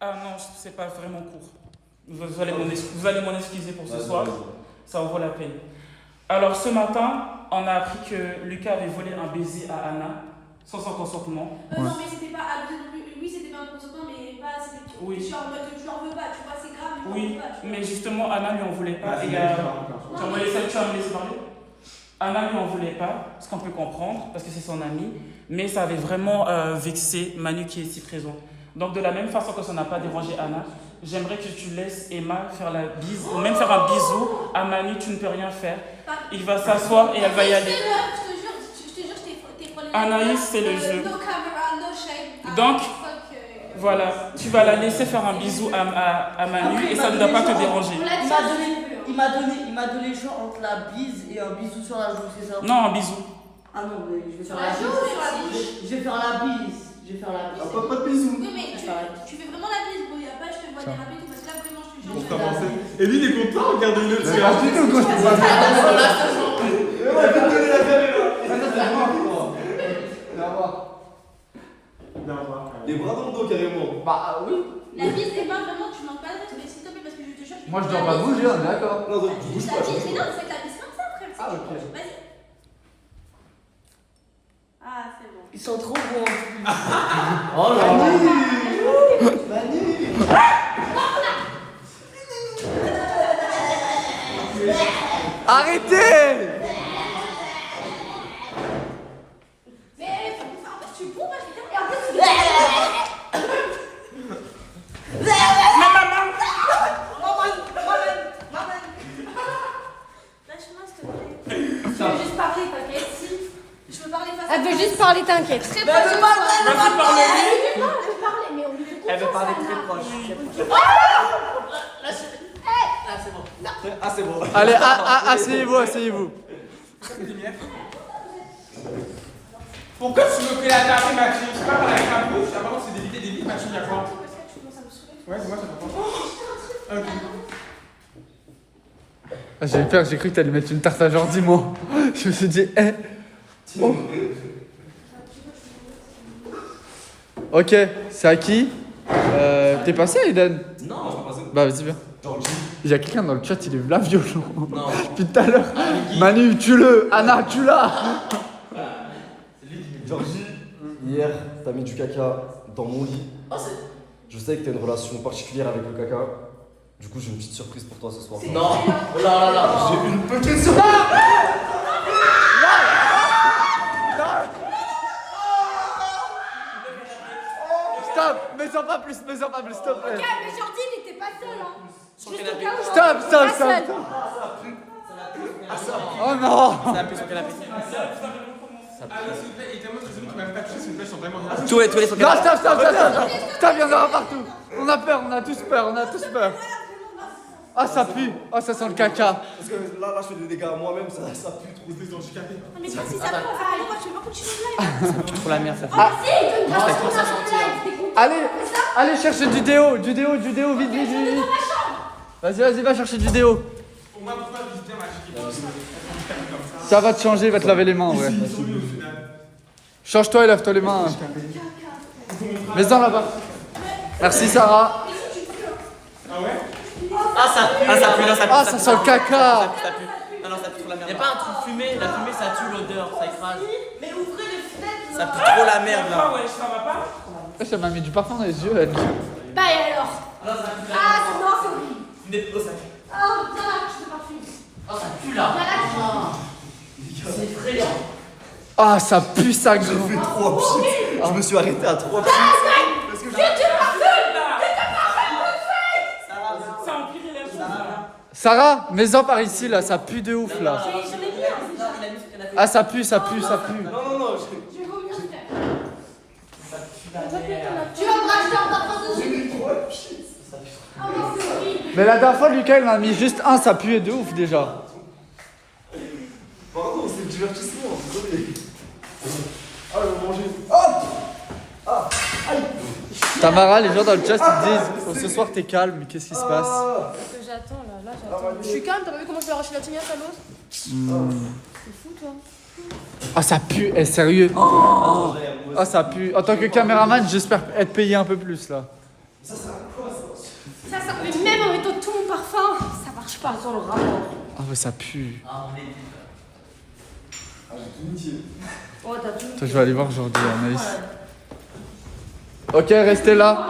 Ah non, c'est pas vraiment court. Vous allez m'en excuser pour ce soir. Ça en vaut la peine. Alors ce matin, on a appris que Lucas avait volé un baiser à Anna sans son consentement. Non, mais c'était pas abusé non plus. Oui, c'était pas un consentement, mais pas assez. Oui. Tu en veux pas, tu vois, c'est grave, mais Oui, tu en veux pas. Tu vois. mais justement, Anna lui en voulait pas. Et, tu vas me laisser parler. Anna lui en voulait pas, ce qu'on peut comprendre, parce que c'est son amie. Mais ça avait vraiment vexé Manu qui est ici présent. Donc de la même façon que ça n'a pas dérangé Anna, j'aimerais que tu laisses Emma faire la bise, ou même faire un bisou à Manu, tu ne peux rien faire. Il va s'asseoir et elle va y aller. Je te jure, je t'ai frôlé. Anaïs, c'est le jeu. No camera, no shame. Donc, voilà, tu vas la laisser faire un bisou à Manu. Après, et ça ne doit pas te déranger. Il m'a donné le choix entre la bise et un bisou sur la joue, c'est ça? Non, un bisou. Ah non, mais je vais faire Sur la joue ou sur la bouche? Je vais faire la bise. Je vais faire la bise. Pas de bisous. Oui, mais tu fais vraiment la bise, bro. Y'a pas, je te vois déraper tout, parce que là, vraiment, je te jure. On t'a avancé. Et lui, il est content, regardez-le. C'est gratuit ou quoi? Les bras dans le dos carrément. Bah oui. La bise, c'est pas vraiment, tu manques pas de respect, s'il te plaît, parce que je te jure. Moi je dois pas bouger, on est d'accord. Non, tu bouges La pas. bise, mais non, faites la bise comme ça, frère. Ah, ok. Vas-y. Ah, c'est bon. Ils sont trop bons. Oh là là. Arrêtez! Mais en plus, tu bourres, parce que et en plus, lâche-moi, s'il te plaît. Je veux juste parler, t'inquiète. Si je veux parler face à Elle veut juste parler, t'inquiète. Très Vas-y, proche. parle-lui. Elle veut parler, mais on lui fait Elle veut confiance, parler Anna. très proche. Ah, c'est bon. Allez, asseyez-vous, asseyez-vous. Pourquoi tu me fais la taper, ma fille? Je sais pas parler avec ma bouche. Apparemment, c'est d'éviter des vies, ma fille, y'a quoi? Ouais, moi, ça va pas. Ok. Ah, j'ai eu peur, j'ai cru que t'allais mettre une tarte à Jordi, moi. Je me suis dit, oh. Ok, c'est à qui? T'es passé, Eden? Non. Bah, vas-y, viens. Il y a quelqu'un dans le chat, il est là violent. Non. Depuis tout à l'heure. Manu, tue-le. Anna, tue-la. Georgie, hier, t'as mis du caca dans mon lit. Je sais que t'as une relation particulière avec le caca. Du coup, j'ai une petite surprise pour toi ce soir. Non. Oh là là là. J'ai une petite surprise. Stop, mets-en pas plus, s'il te plaît. Ok, mais Jordi, il était pas seul, hein. Juste au cas où. Stop. Oh non. Ça a pu sur le canapé. Alors, s'il vous plaît, il est tellement très désolé qu'il m'a pas touché, s'il vous plaît, ils sont vraiment bien. Tous les sur le Non, canapé. stop, il y en aura partout. On a peur, on a tous peur. Ah, ça pue. Ah, ça sent le caca. Parce que là, je fais des dégâts à moi-même, ça pue trop. Ils sont handicapés. Mais si ça peut, on va aller voir, tu veux pas continuer le live? Trop la merde, ça fait. Ah, si, donne-moi ce qu'on a dans le live, t'es content? Allez chercher du déo, vite. Vas-y, va chercher du déo. Au moins, pourquoi visiter ma fille? Ça va te changer, il va te laver les mains, ouais. Change-toi et lave-toi les mains. Mets-en là-bas. Merci, Sarah. Ah ouais? Ah, ça pue. Non, ça pue. Ah, ça sent le caca. Ça pue. Non, ça pue trop la merde. Y'a pas un truc fumé. La fumée, ça tue l'odeur, ça écrase. Mais ouvrez les fenêtres. Ça pue trop la merde là. Ah ouais, ça va pas? Ça m'a mis du parfum dans les yeux, elle. Bah, et alors? Non, ça pue. Ah, c'est non, c'est horrible. Une des ça pue. Oh, viens là, je te parfume. Oh, ça pue là. C'est effrayant. Ah, ça pue, ça J'ai grand. fait 3 pchits. Je me suis arrêté à 3 pchits. Parce que Je te parfume. Ça a empiré les choses là. Sarah, mets-en par ici, là, ça pue de ouf, là. Je l'ai mis, hein, déjà. Ah, ça pue. non, Je vais vomir, frère. Tu vas me racheter un parfum dessus. j'ai mis 3 pchits. Oh non, c'est horrible. Mais la dernière fois, Lucas, il m'a mis juste un, ça puait de ouf, déjà. Pardon, c'est le divertissement, désolé. Ah, je vais manger. Hop. Ah, aïe. Tamara, les gens dans le chat, ils te disent oh, ce soir, t'es calme, qu'est-ce qui se passe? Ah. Que j'attends là, j'attends. Je suis calme, t'as pas vu comment je vais arracher la tignasse à l'autre? C'est fou toi. Ah, ça pue, sérieux. Ah, ça pue. En tant que caméraman, j'espère être payé un peu plus là. Ça, mais même en mettant tout mon parfum, ça marche pas. Sans le rapport. Ah, ouais, ça pue. Ouais, t'as tout. Attends, je vais aller voir Jordi, Anaïs. Ok, restez là.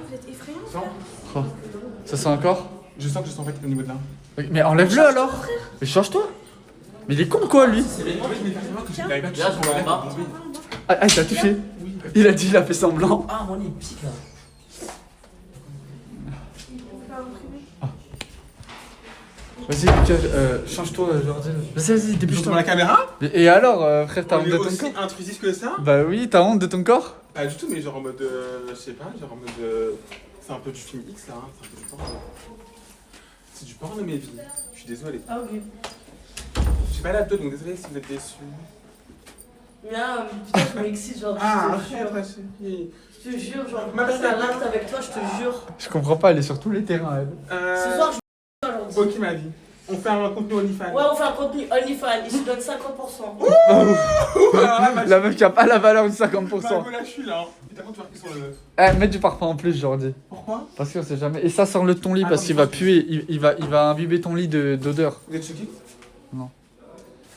Vous êtes effrayant. Oh. Ça sent encore? Je sens que je sens en fait au niveau de là. Mais enlève-le alors. Mais change-toi. Mais il est con quoi lui? En fait, mais forcément que j'arrive pas à toucher Là, pour je la comprends pas. tomber. Ah, il t'a touché? Il a dit, il a fait semblant. Ah, mon nez pique là. Vas-y, Lucas, change-toi, Jordi. Vas-y, dépêche-toi. Devant la caméra? Et alors, frère, t'as On honte est de ton aussi corps? intrusif que ça? Bah oui, t'as honte de ton corps? Pas du tout, mais genre en mode. Je sais pas, genre en mode. C'est un peu du film X là, hein. C'est un peu du porno. C'est du porno, mes vies. Je suis désolé. Ah, ok. Je suis pas là donc désolé si vous êtes déçus. Mais là, putain, je m'excite, genre. Ah, je te jure. arrête, ma chérie. Je te jure, genre. Ma Passer personne. un acte avec toi, je te jure. Je comprends pas, elle est sur tous les terrains, elle. Ce soir, je aujourd'hui. Ok, ma vie. On fait un contenu OnlyFans. Ouais, on fait un contenu OnlyFans, il se donne 50%. Alors là, ma La meuf qui a pas la valeur de 50%. Bah, là, je suis là. Et t'as contre, tu vas sur le. Eh, mets du parfum en plus, Jordi. Pourquoi? Parce qu'on sait jamais. Et ça sort le de ton lit Ah, parce non, qu'il mais va puer, il va imbiber ton lit d'odeur. Vous êtes choqués?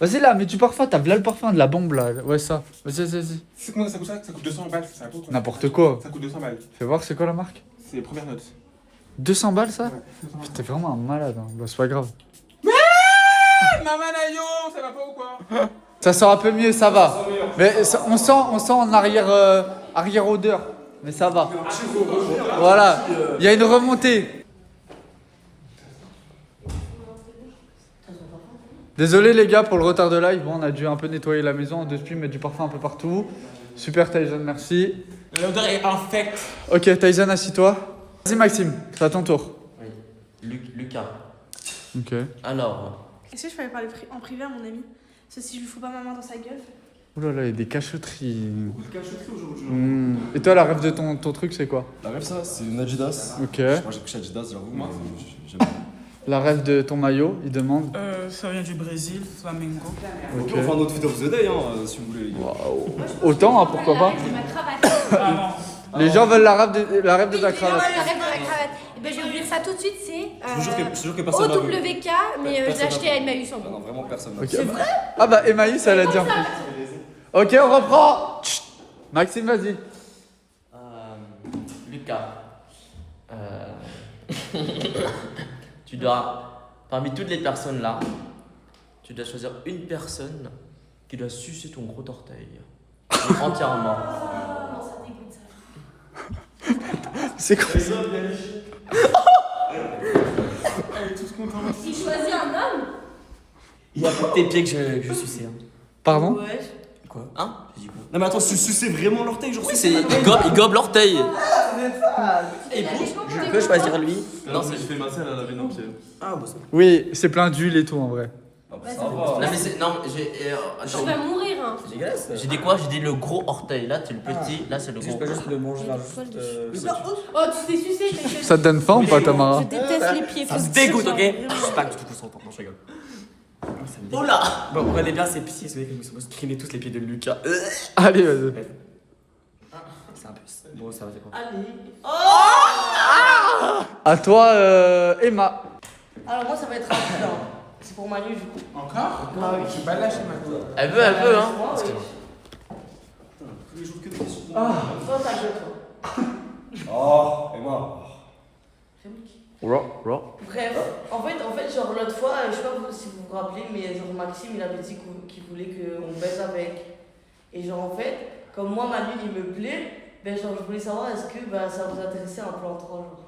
Vas-y là, mets du parfum, t'as là le parfum, de la bombe là. Ouais, ça. Vas-y. C'est combien ça coûte ça? Ça coûte 200 balles, c'est ça coûte N'importe quoi. Ça coûte 200 balles. Fais voir, c'est quoi la marque? C'est les premières notes. 200 balles ça? Ouais, 200 balles. T'es vraiment un malade, hein. Bah, c'est pas grave. Maman Nayo, ça va pas ou quoi? Ça sort un peu mieux, ça va. Mais on sent en arrière odeur. Mais ça va. Voilà, il y a une remontée. Désolé les gars pour le retard de live. Bon, on a dû un peu nettoyer la maison depuis, mettre du parfum un peu partout. Super Tyson, merci. L'odeur est infecte. Ok, Tyson, assis-toi. Vas-y Maxime, c'est à ton tour. Oui. Lucas. Ok. Alors. Est-ce que je peux aller parler en privé à mon ami? Parce que si je lui fous pas ma main dans sa gueule. Ouh là là, il y a des cachotteries. Cacheterie aujourd'hui. Et toi, la rêve de ton truc, c'est quoi? La rêve, ça, c'est une Adidas. Ok. Moi, j'ai couché Adidas, j'avoue, mais j'aime bien. La rêve de ton maillot, il demande. Ça vient du Brésil, Flamengo. Ok, on fait un autre fit of the day, hein, si vous voulez, les gars. Waouh. Autant, hein, pourquoi pas? C'est ma cravate. Ah non. Les gens veulent la rêve de ta Ah ouais, la cravate. rêve de la cravate. Et ben je vais vous dire ça tout de suite, c'est Je te jure que personne n'a vu. OWK, mais je l'ai Personne acheté n'a à vu. Emmaüs en Ah bon. non, vraiment personne n'a Ok. vu. Ah bah Emmaüs, elle a dit en plus. Ok, on reprend. Chut. Maxime, vas-y. Lucas. Tu dois, parmi toutes les personnes là, tu dois choisir une personne qui doit sucer ton gros orteil. Entièrement. C'est quoi ça? Si je choisis un homme, Il y a pas que tes pieds que je suçais. Hein. Pardon? Ouais. Quoi? Hein? J'ai dit quoi? Non, mais attends, c'est vraiment l'orteil, genre. Oui, il gobe l'orteil. Et je peux choisir lui. Non, c'est je fais masser à la veine au pied. Ah, bah ça. Oui, c'est plein d'huile et tout en vrai. Ah, bah, ça Non, va. mais c'est. Non, j'ai. je vais mourir. Hein. C'est dégueulasse. J'ai dit quoi? J'ai dit le gros orteil. Là, c'est le petit. Là, c'est le gros. le manger là. Oh, tu t'es sucé, t'inquiète. Ça te donne faim ou pas, Tamara? Je déteste les pieds. Ça me dégoûte, ok? Je suis pas du tout consentant, non, je rigole. Oh là! Bon, vous connaissez bien ces petits, vous savez que nous sommes screener tous les pieds de Lucas. Allez, vas-y. C'est un peu. Bon, ça va, c'est quoi? Allez. À toi, Emma. Alors, moi, ça va être rapide. Hein. C'est pour Manu, du coup. Encore? Ah oui. Je suis pas lâché maintenant. Elle veut, hein? Moi, oui. Toi, ta gueule, toi. Oh, Emma. Bref, en fait, genre l'autre fois, je sais pas si vous vous rappelez, mais genre Maxime, il avait dit qu'il voulait qu'on baise avec. Et genre en fait, comme moi, Manu, il me plaît, ben genre je voulais savoir est-ce que ben, ça vous intéressait un plan 3 genre.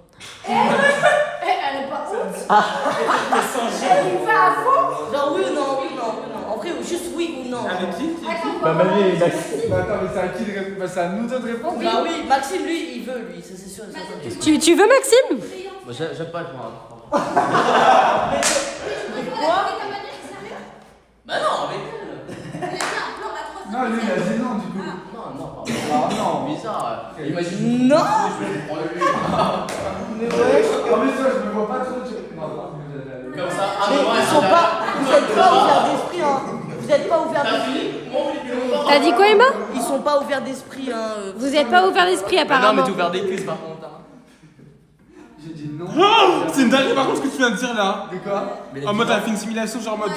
Elle est pas honte. Elle y va à fond. Genre oui ou non. En vrai, juste oui ou non. Avec qui? Bah, Marie, Maxime. Bah, attends, mais c'est à qui de répondre? Bah, c'est à nous deux de répondre. Bah oui, Maxime, lui, il veut, lui, ça c'est sûr. Tu veux Maxime? Moi, j'aime pas être moi. Bah non, avec elle. Non, lui, il a dit non, du coup. Non, pardon. Ah non, bizarre. Imagine. Non. Je vais prendre lui. Mais ouais, en plus, toi, je me vois pas trop. Non, Vous êtes pas ouverts d'esprit, hein. Vous êtes pas ouverts d'esprit. T'as dit quoi, Emma? Ils sont pas ouverts d'esprit, hein. Vous êtes pas ouvert d'esprit, Non, apparemment. mais t'es ouvert des cuisses par contre. J'ai dit non. Oh, c'est une dinguerie par contre ce que tu viens de dire là. De quoi? En mode, elle a fait une simulation, genre en mode.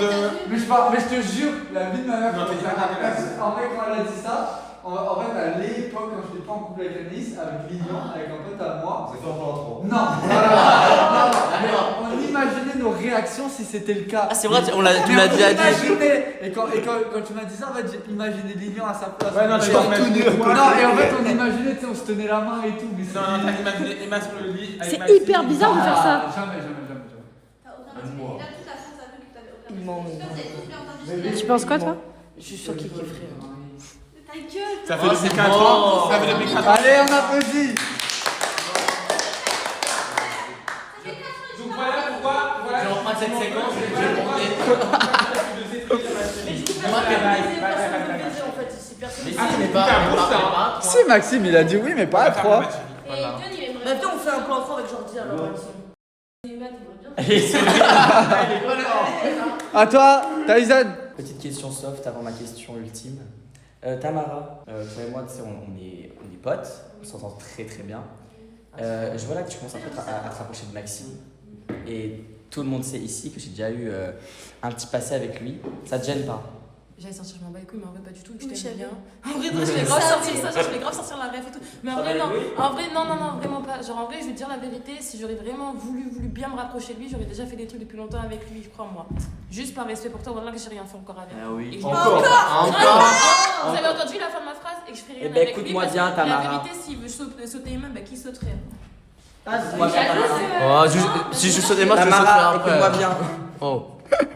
Mais je te jure, la vie de ma mère. Non, t'es En fait, quand elle a dit ça, en fait, à l'époque, quand je n'étais pas en couple avec Anaïs, avec Lilian, avec un pote à moi. Vous avez fait un plan à 3. Non, on imaginait nos réactions si c'était le cas. Ah, c'est vrai, tu l'as déjà dit. Et quand tu m'as dit ça, en fait, j'ai imaginé Lilian à sa place. Ouais, non, je t'as imaginé. Non, et en fait, on imaginait, tu sais, on se tenait la main et tout. Mais Non, t'as imaginé Emma sur le lit. avec C'est Maxime. hyper bizarre de faire ça. Jamais. T'as aucun respect. Et là, toute la France a vu que t'avais aucun Non, respect. non. Vous avez tous bien entendu ce qu'il a Tu dit. penses quoi, toi? Je suis sûr qu'il kifferait. Ta gueule. Ça fait depuis 4 ans. Ça fait depuis 4 ans. Allez, on applaudit. Donc voilà pourquoi. Je reprends cette séquence, je vais le monter. Mais du coup, personne ne veut baiser en fait. Si personne Mais ne si, veut mais baiser. pas. Si, Maxime, il a dit oui, mais pas à 3. Et John, il aimerait. Bah, viens, on fait un plan 3 avec Jordi alors. Emma, t'aimerais bien. Et c'est À toi, Tyson. Petite question soft avant ma question ultime. Tamara, toi et moi, tu sais, on est potes, on s'entend très très bien. Je vois là que tu commences un peu à te rapprocher de Maxime. Et tout le monde sait ici que j'ai déjà eu un petit passé avec lui. Ça te gêne pas? J'allais sortir, je m'en bats les couilles, mais en vrai, pas du tout. Je Oui, t'aime chérie. bien. En vrai, je vais grave sortir ça, je vais grave sortir la rêve et tout. Mais en vrai, non. En vrai, non, vraiment pas. Genre, en vrai, je vais te dire la vérité. Si j'aurais vraiment voulu bien me rapprocher de lui, j'aurais déjà fait des trucs depuis longtemps avec lui, je crois, moi. Juste par respect pour toi, voilà que j'ai rien fait encore avec. Ah oui. Et je- Encore. Vous avez entendu la fin de ma phrase et que je ferai rien Eh ben, avec lui. écoute-moi parce bien, que Tamara. La vérité, s'il veut sauter les mains, bah qui sauterait? Écoute-moi bien, Tamara. Oh, si je saute des mains, je Tamara, sauterai écoute-moi après. bien. Oh.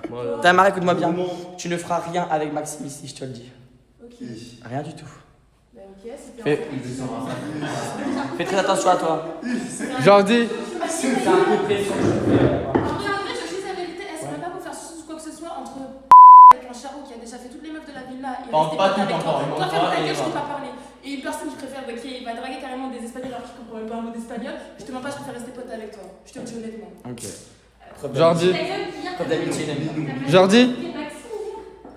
Voilà. Tamara, écoute-moi bien. Tu ne feras rien avec Maxime ici, je te le dis. Ok. Rien du tout. Bah ok, c'était Fais, fais très attention à toi. Jordi. C'est un coup de pression. En vrai, je dis la vérité, elle serait pas pour faire quoi que ce soit entre avec un charreau qui a déjà fait toutes les meufs de la villa et Pas rester tout avec encore, toi. il Toi, manque ferme pas ta et gueule, je voilà. t'ai pas parlé. Et une personne qui préfère, qui va draguer carrément des espagnols alors qu'il comprend même pas un mot d'espagnol, je te mens pas, je préfère rester pote avec toi. Je te le dis honnêtement. Ok. Jordi. Preuve d'amitié. Jordi.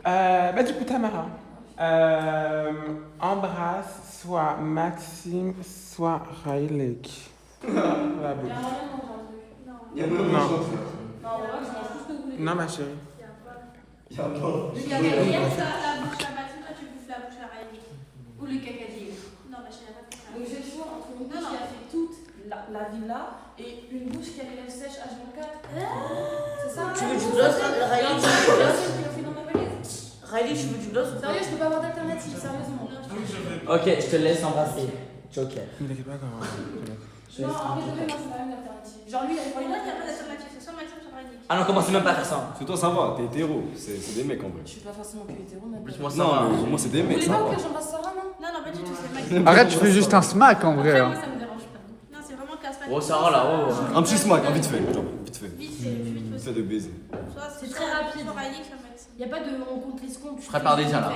Bah du coup Tamara, embrasse soit Maxime, soit Railek. La bouche. Il y a un moment où j'ai un truc. Non. Non, ouais, je mange tout ce que vous voulez. Non ma chérie. Le cacahuète, la bouche à Maxime, toi tu bouffes la bouche à Riley. Ou le cacadier. Non, ma chérie, pas de ça. Donc j'ai le choix entre une bouche qui a fait toute la villa et une bouche qui a les lèvres sèches H24. C'est ça? Tu veux du gloss, Riley? Tu veux du gloss? Qui l'a fait dans ma valise. Riley, tu veux du gloss ou pas? Sérieux, je peux pas avoir d'alternative, sérieusement. Ok, je te laisse embrasser. Joker. Ne t'inquiète pas quand Non, en vrai, moi, c'est pas une alternative. Genre, lui, il a Pour une moi, il n'y a pas d'alternative, c'est soit Maxime, soit Riley. Ah non, commencez même pas à faire ça. Parce que toi, ça va, t'es hétéro. C'est des mecs en vrai. Je suis pas forcément que hétéro, mais. Plus moi ça Non, va. moi, c'est des Vous mecs, voulez ça pas va. que j'embrasse Sarah, non? Non, non, pas du tout, c'est Maxime. Arrête, tu fais juste un smack en vrai. Après, hein. moi, ça me dérange pas. Non, c'est vraiment casse-pas. Oh, Sarah là, oh. Un petit smack, vite fait. Genre, vite fait. Vite fait, le plus vite Vite possible. fait de baiser. Soit C'est très rapide. Soit Riley, soit Maxime. Y a pas de on compte les secondes. Je prépare déjà, là.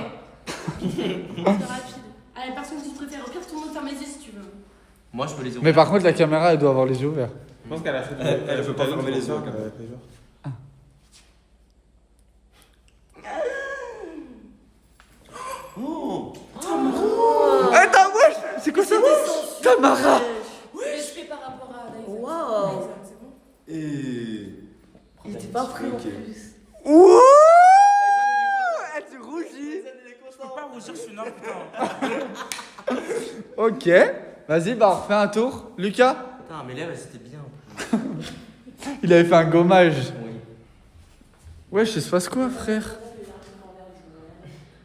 C'est rapide. Allez, personne que tu préfères. Au pire, tout le monde ferme les yeux si tu veux. Moi, je peux les ouvrir. Mais par contre, la caméra, elle doit avoir les yeux ouverts. Je pense qu'elle a fait. Elle veut pas fermer les yeux, Elle a fait genre. Attends, wesh, c'est quoi ça? Tamara. Respect par rapport à Dyson. Waouh. C'est bon. Et. Il était pas prêt en Ok. plus. Ouh. Elle se rougit. Je peux pas rougir, je suis nord, putain. Ok. Vas-y, bah on refait un tour. Lucas. Putain, mes lèvres, c'était bien. Il avait fait un gommage. Oui. Wesh, il se passe quoi, frère?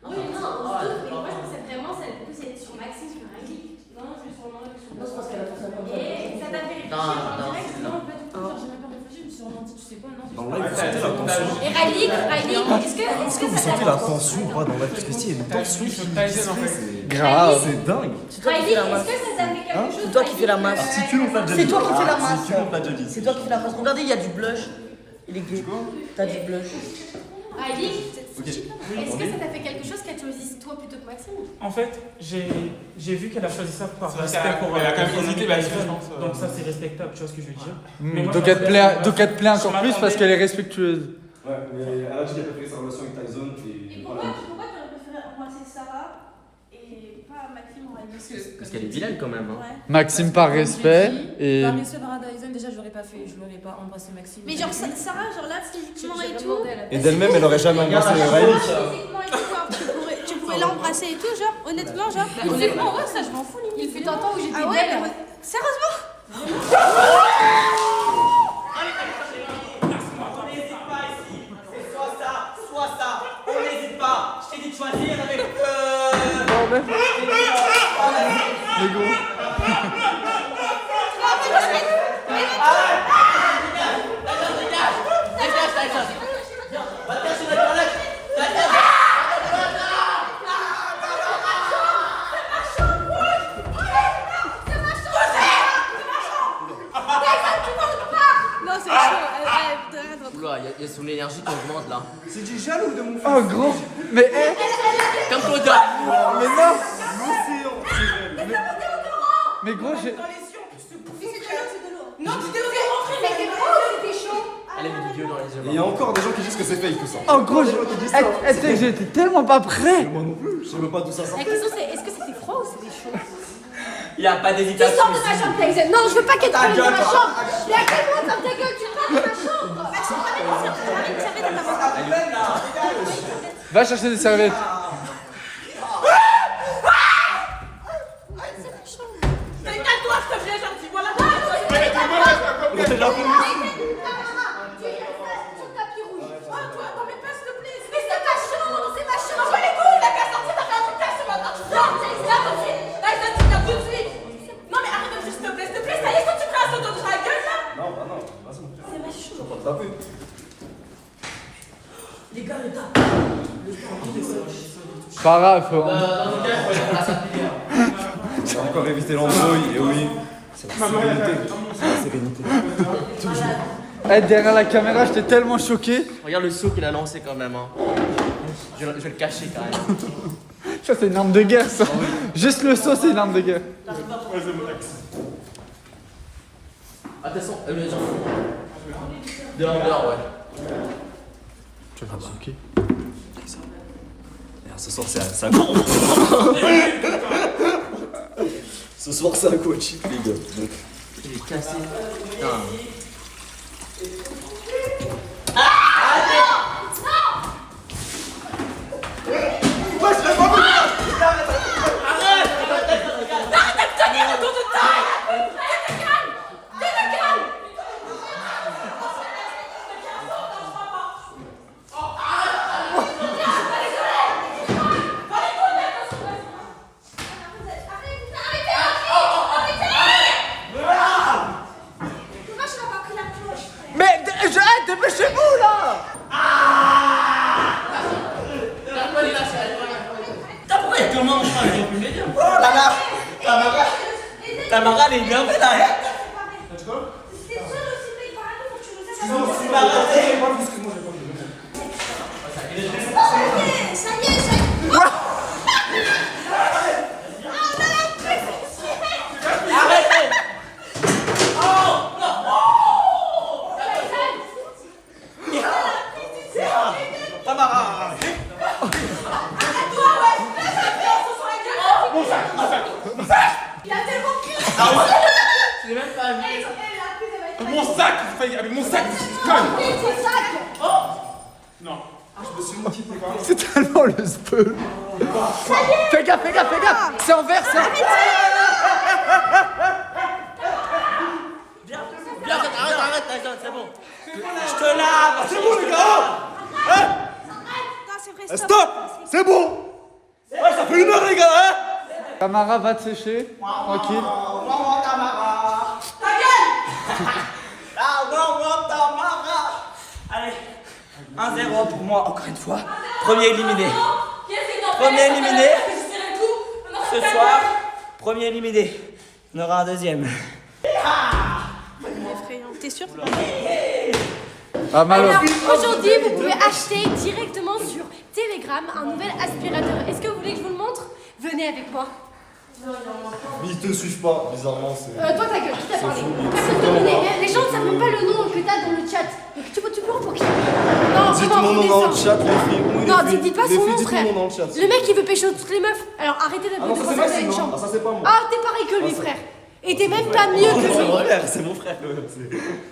Oui, non, on se doute, mais moi je pensais vraiment ça allait plus être sur Maxime que Riley. Non, je vais sur le moment avec Moi, je pense qu'elle a fait ça comme ça. Et ça t'a fait réfléchir Non, en non, direct. Non, pas du tout. Genre, j'ai même pas réfléchi, je me suis vraiment dit, tu sais quoi, non. Dans le live, vous sentez la tension. Et Riley, est-ce que Vous ça sentez t'a la tension ou pas dans le live? Parce que si, il y a une tension qui Tyson en fait. Grave. C'est dingue. C'est toi qui Riley, fais la est-ce masse. que ça t'a fait quelque chose? C'est toi qui fais la masse. Articule ou pas de C'est toi qui fais la masse. Articule ou pas de C'est toi qui fais la masse. Regardez, il y a du blush. Il est gay. T'as du blush. Riley, Est-ce que ça t'a fait quelque chose qu'elle choisisse toi plutôt que Maxime? En fait, j'ai vu qu'elle a choisi ça par C'est respect pour elle a quand même son hésité, ami bah, Tyson. je pense, Donc ça, c'est respectable, tu vois ce que je veux dire. Mais moi, Donc je elle te plaît je encore plus parce m'attendais- qu'elle est respectueuse. Ouais, mais elle a dit qu'elle préférait sa relation avec Tyson Et et pourquoi t'aurais préféré embrasser Sarah et pas Maxime en réalité? Parce qu'elle est vilaine quand même. Hein. Ouais. Maxime par respect et. Par respect par Dyson, déjà, je l'aurais pas fait. Je l'aurais pas embrassé Maxime. Mais genre Sarah, genre là, physiquement et tout. Et d'elle-même, elle aurait jamais embrassé Riley. Physiquement et tout, genre, tu pourrais l'embrasser et tout, genre, honnêtement, genre. Honnêtement, ouais, ça, je m'en fous, limite. Il fut un temps où j'étais Ah ouais, belle. mais sérieusement? On n'hésite pas ici. C'est soit ça. On n'hésite pas. Je t'ai dit de choisir avec. Les gros. Non, c'est chaud. Oula, il y a son énergie qui augmente là. C'est du jaloux de mon fils. Oh gros. Mais Comme Koda. mais non. Mais gros j'ai. Non, tu devrais rentrer, mais c'était chaud. Elle a une vidéo dans les yeux. Et il y a encore des gens qui disent que c'est fake tout ça. Oh gros j'étais tellement pas prêt. Moi non plus, je sais même pas d'où ça sort. La question c'est est-ce que c'était froid ou c'était chaud? Il n'y a pas Tu d'hésitation. sors de ma chambre, Tyson. Non, je veux pas qu'elle Ta te de gueule, ma toi. chambre. Mais à quel moment ferme ta gueule? Tu parles de ma chambre. Va chercher des serviettes. Calme-toi, s'il te plaît, gentil. Voilà. Non, mais pas, s'il te plaît. Mais c'est ma chambre, c'est ma chambre. Je les couilles, la casse sortie, t'as fait un truc là ce matin. Non, là tout de suite. Là, tu viens tout de suite. Non, mais arrête, s'il te plaît, ça y est, quand tu fais un saut dans la gueule là. Non, bah non, vas-y mon frère. C'est ma chambre. Je vais pas te taper. Les gars, le tas. Pas grave. J'ai encore évité l'embrouille, et oui, c'est la sérénité. C'est la sérénité. Eh, derrière la caméra j'étais tellement choqué. Regarde le saut qu'il a lancé quand même. Hein. Je vais le cacher quand même. Ça c'est une arme de guerre ça. Juste le saut c'est une arme de guerre. Attention, les gens. Dehors, ouais. Tu vas faire ok. Ce soir c'est un Ce soir c'est un coaching les gars. Donc. Il est cassé. Putain. Mais dépêchez-vous là. T'as pourquoi il te mange pas, ils ont pu me dire. Oh là là. Tamara, elle est bien faite là. Mon sac, avec mon sac, non. Je me suis moqué, C'est tellement le speu. Fais gaffe. C'est en vert ça. Viens, arrête, Tyson, c'est bon. Je te lave. C'est bon les gars. C'est vrai, Stop. C'est bon. Ouais, ça fait 1 heure les gars hein. Tamara va te sécher. Tranquille. Maman Tamara. Ta gueule. Ah, maman Tamara. Allez, 1-0 pour moi, encore une fois. Premier éliminé. Premier éliminé. Ce soir, premier éliminé. On aura un deuxième. effrayant. T'es sûr? Ah, malo. Alors, aujourd'hui, vous pouvez acheter directement sur Telegram un nouvel aspirateur. Est-ce que vous voulez que je vous le montre? Venez avec moi. Ils te suivent pas, bizarrement. Toi, ta gueule, qui t'a parlé? Personne te connaît. Les gens ne savent même pas le nom que t'as dans le chat. Donc tu peux pour qui? Non, dites mon nom dans le chat, les filles. Non, dites pas son nom, frère. Mon nom dans le chat. Le mec, il veut pécho toutes les meufs. Alors arrêtez de Ah non, ça c'est Maxime, hein. Ah, ça c'est pas moi. Ah, t'es pareil que lui, frère. Et t'es même pas mieux que C'est lui. mon frère, c'est mon frère.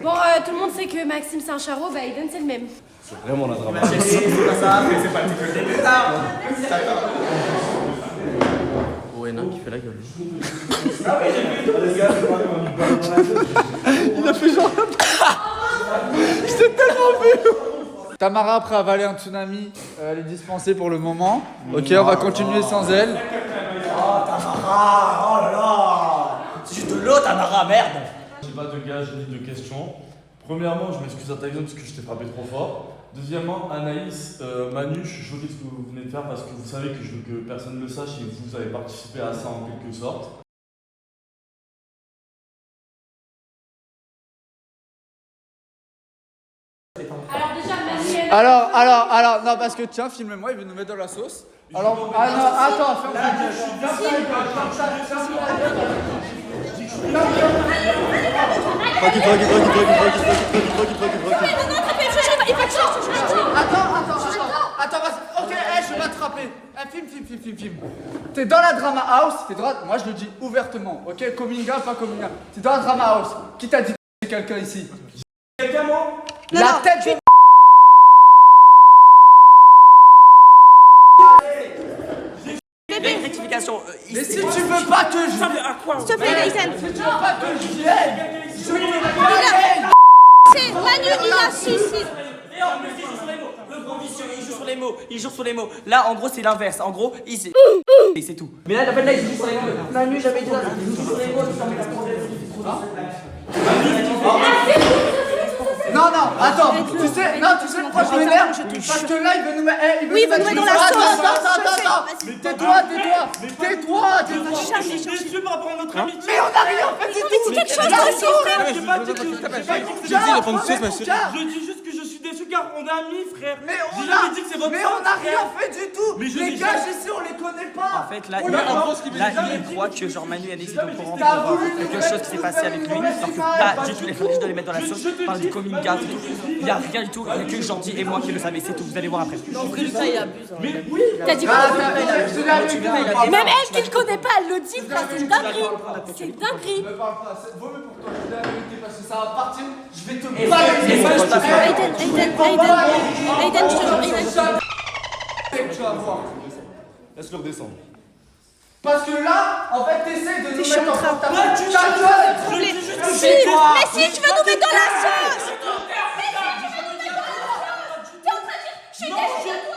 Bon, tout le monde sait que Maxime c'est un charreau, bah Aiden c'est le même. C'est vraiment la drama. C'est pas ça, c'est pas le truc. Oena qui fait la gueule. Il a fait genre. J'étais tellement vu. Tamara, après avaler un tsunami, elle est dispensée pour le moment. Ok, on va continuer sans elle. Oh, Tamara, oh là là. C'est juste de l'eau, Tamara, merde. J'ai pas de gage ni de questions. Premièrement, je m'excuse à ta gueule parce que je t'ai frappé trop fort. Deuxièmement, Anaïs, Manu, je suis choqué de ce que vous venez de faire parce que vous savez que je veux que personne ne le sache et vous avez participé à ça en quelque sorte. Alors déjà, Manuel. Alors, non, parce que tiens, filmez-moi, il veut nous mettre dans la sauce. Alors, non, attends, ferme ta Attends, vas-y. Ok, je vais m'attraper. Filme. T'es dans la drama house, t'es droit. Moi, je le dis ouvertement, ok? Coming out, pas coming out. T'es dans la drama house. Qui t'a dit que c'est quelqu'un ici? Quelqu'un, moi? La tête de... Rectification. Mais si tu veux pas que je... Ça veut à quoi? S'il te plaît, Aiden. Si tu veux pas que je vienne, je C'est Manu, il a suicide. Le gros vicieux, il joue sur les mots. Là, en gros, c'est l'inverse. En gros, il c'est. Et c'est tout. Mais là, en fait, là, il joue sur les mots. Manu, j'avais dit là, il joue sur les mots. Non, attends, tu sais pourquoi je m'énerve? Parce que là, il veut nous mettre... Oui, il veut nous mettre dans la sauce. Attends, tais-toi. Je suis déçu par rapport à notre amitié. Mais on n'a rien fait du tout. Mais dis quelque chose toi aussi, frère. J'ai pas dit que je dis juste que je suis déçu car on est amis, frère. J'ai jamais dit que c'est votre Mais faute, on n'a frère. rien fait du tout. Mais je Les n'ai gars, jamais- ici, on les connaît pas. En fait, là, jamais il dit croit que que genre Manu et Anaïs étaient au courant T'as pour voulu quelque nous chose mettre qui s'est sous passé avec lui. mauvaise Alors que image. pas du tout, il faut juste de les mettre dans la sauce. On parle du coming out et tout. Il y a rien du tout, il y a que gentil et moi qui le savais, c'est tout. Vous allez voir après. Non, Lucas, il abuse. Mais oui. T'as dit quoi? Même Même elle qui le connaît pas, elle le dit, frère, c'est une dinguerie. C'est une dinguerie. Me parle pas, vaut mieux pour toi, je dis la vérité parce que ça va partir, je vais te Et balayer. moi, je t'appelle. Aiden, je te jure, Aiden. Tu vas voir. Laisse-le redescendre. Parce que là, en fait, t'essaies de nous chiant, mettre en frère. porte-à-faux. Ouais, tu Ta chiant. gueule. Mais si, tu veux nous mettre dans la sauce. Non,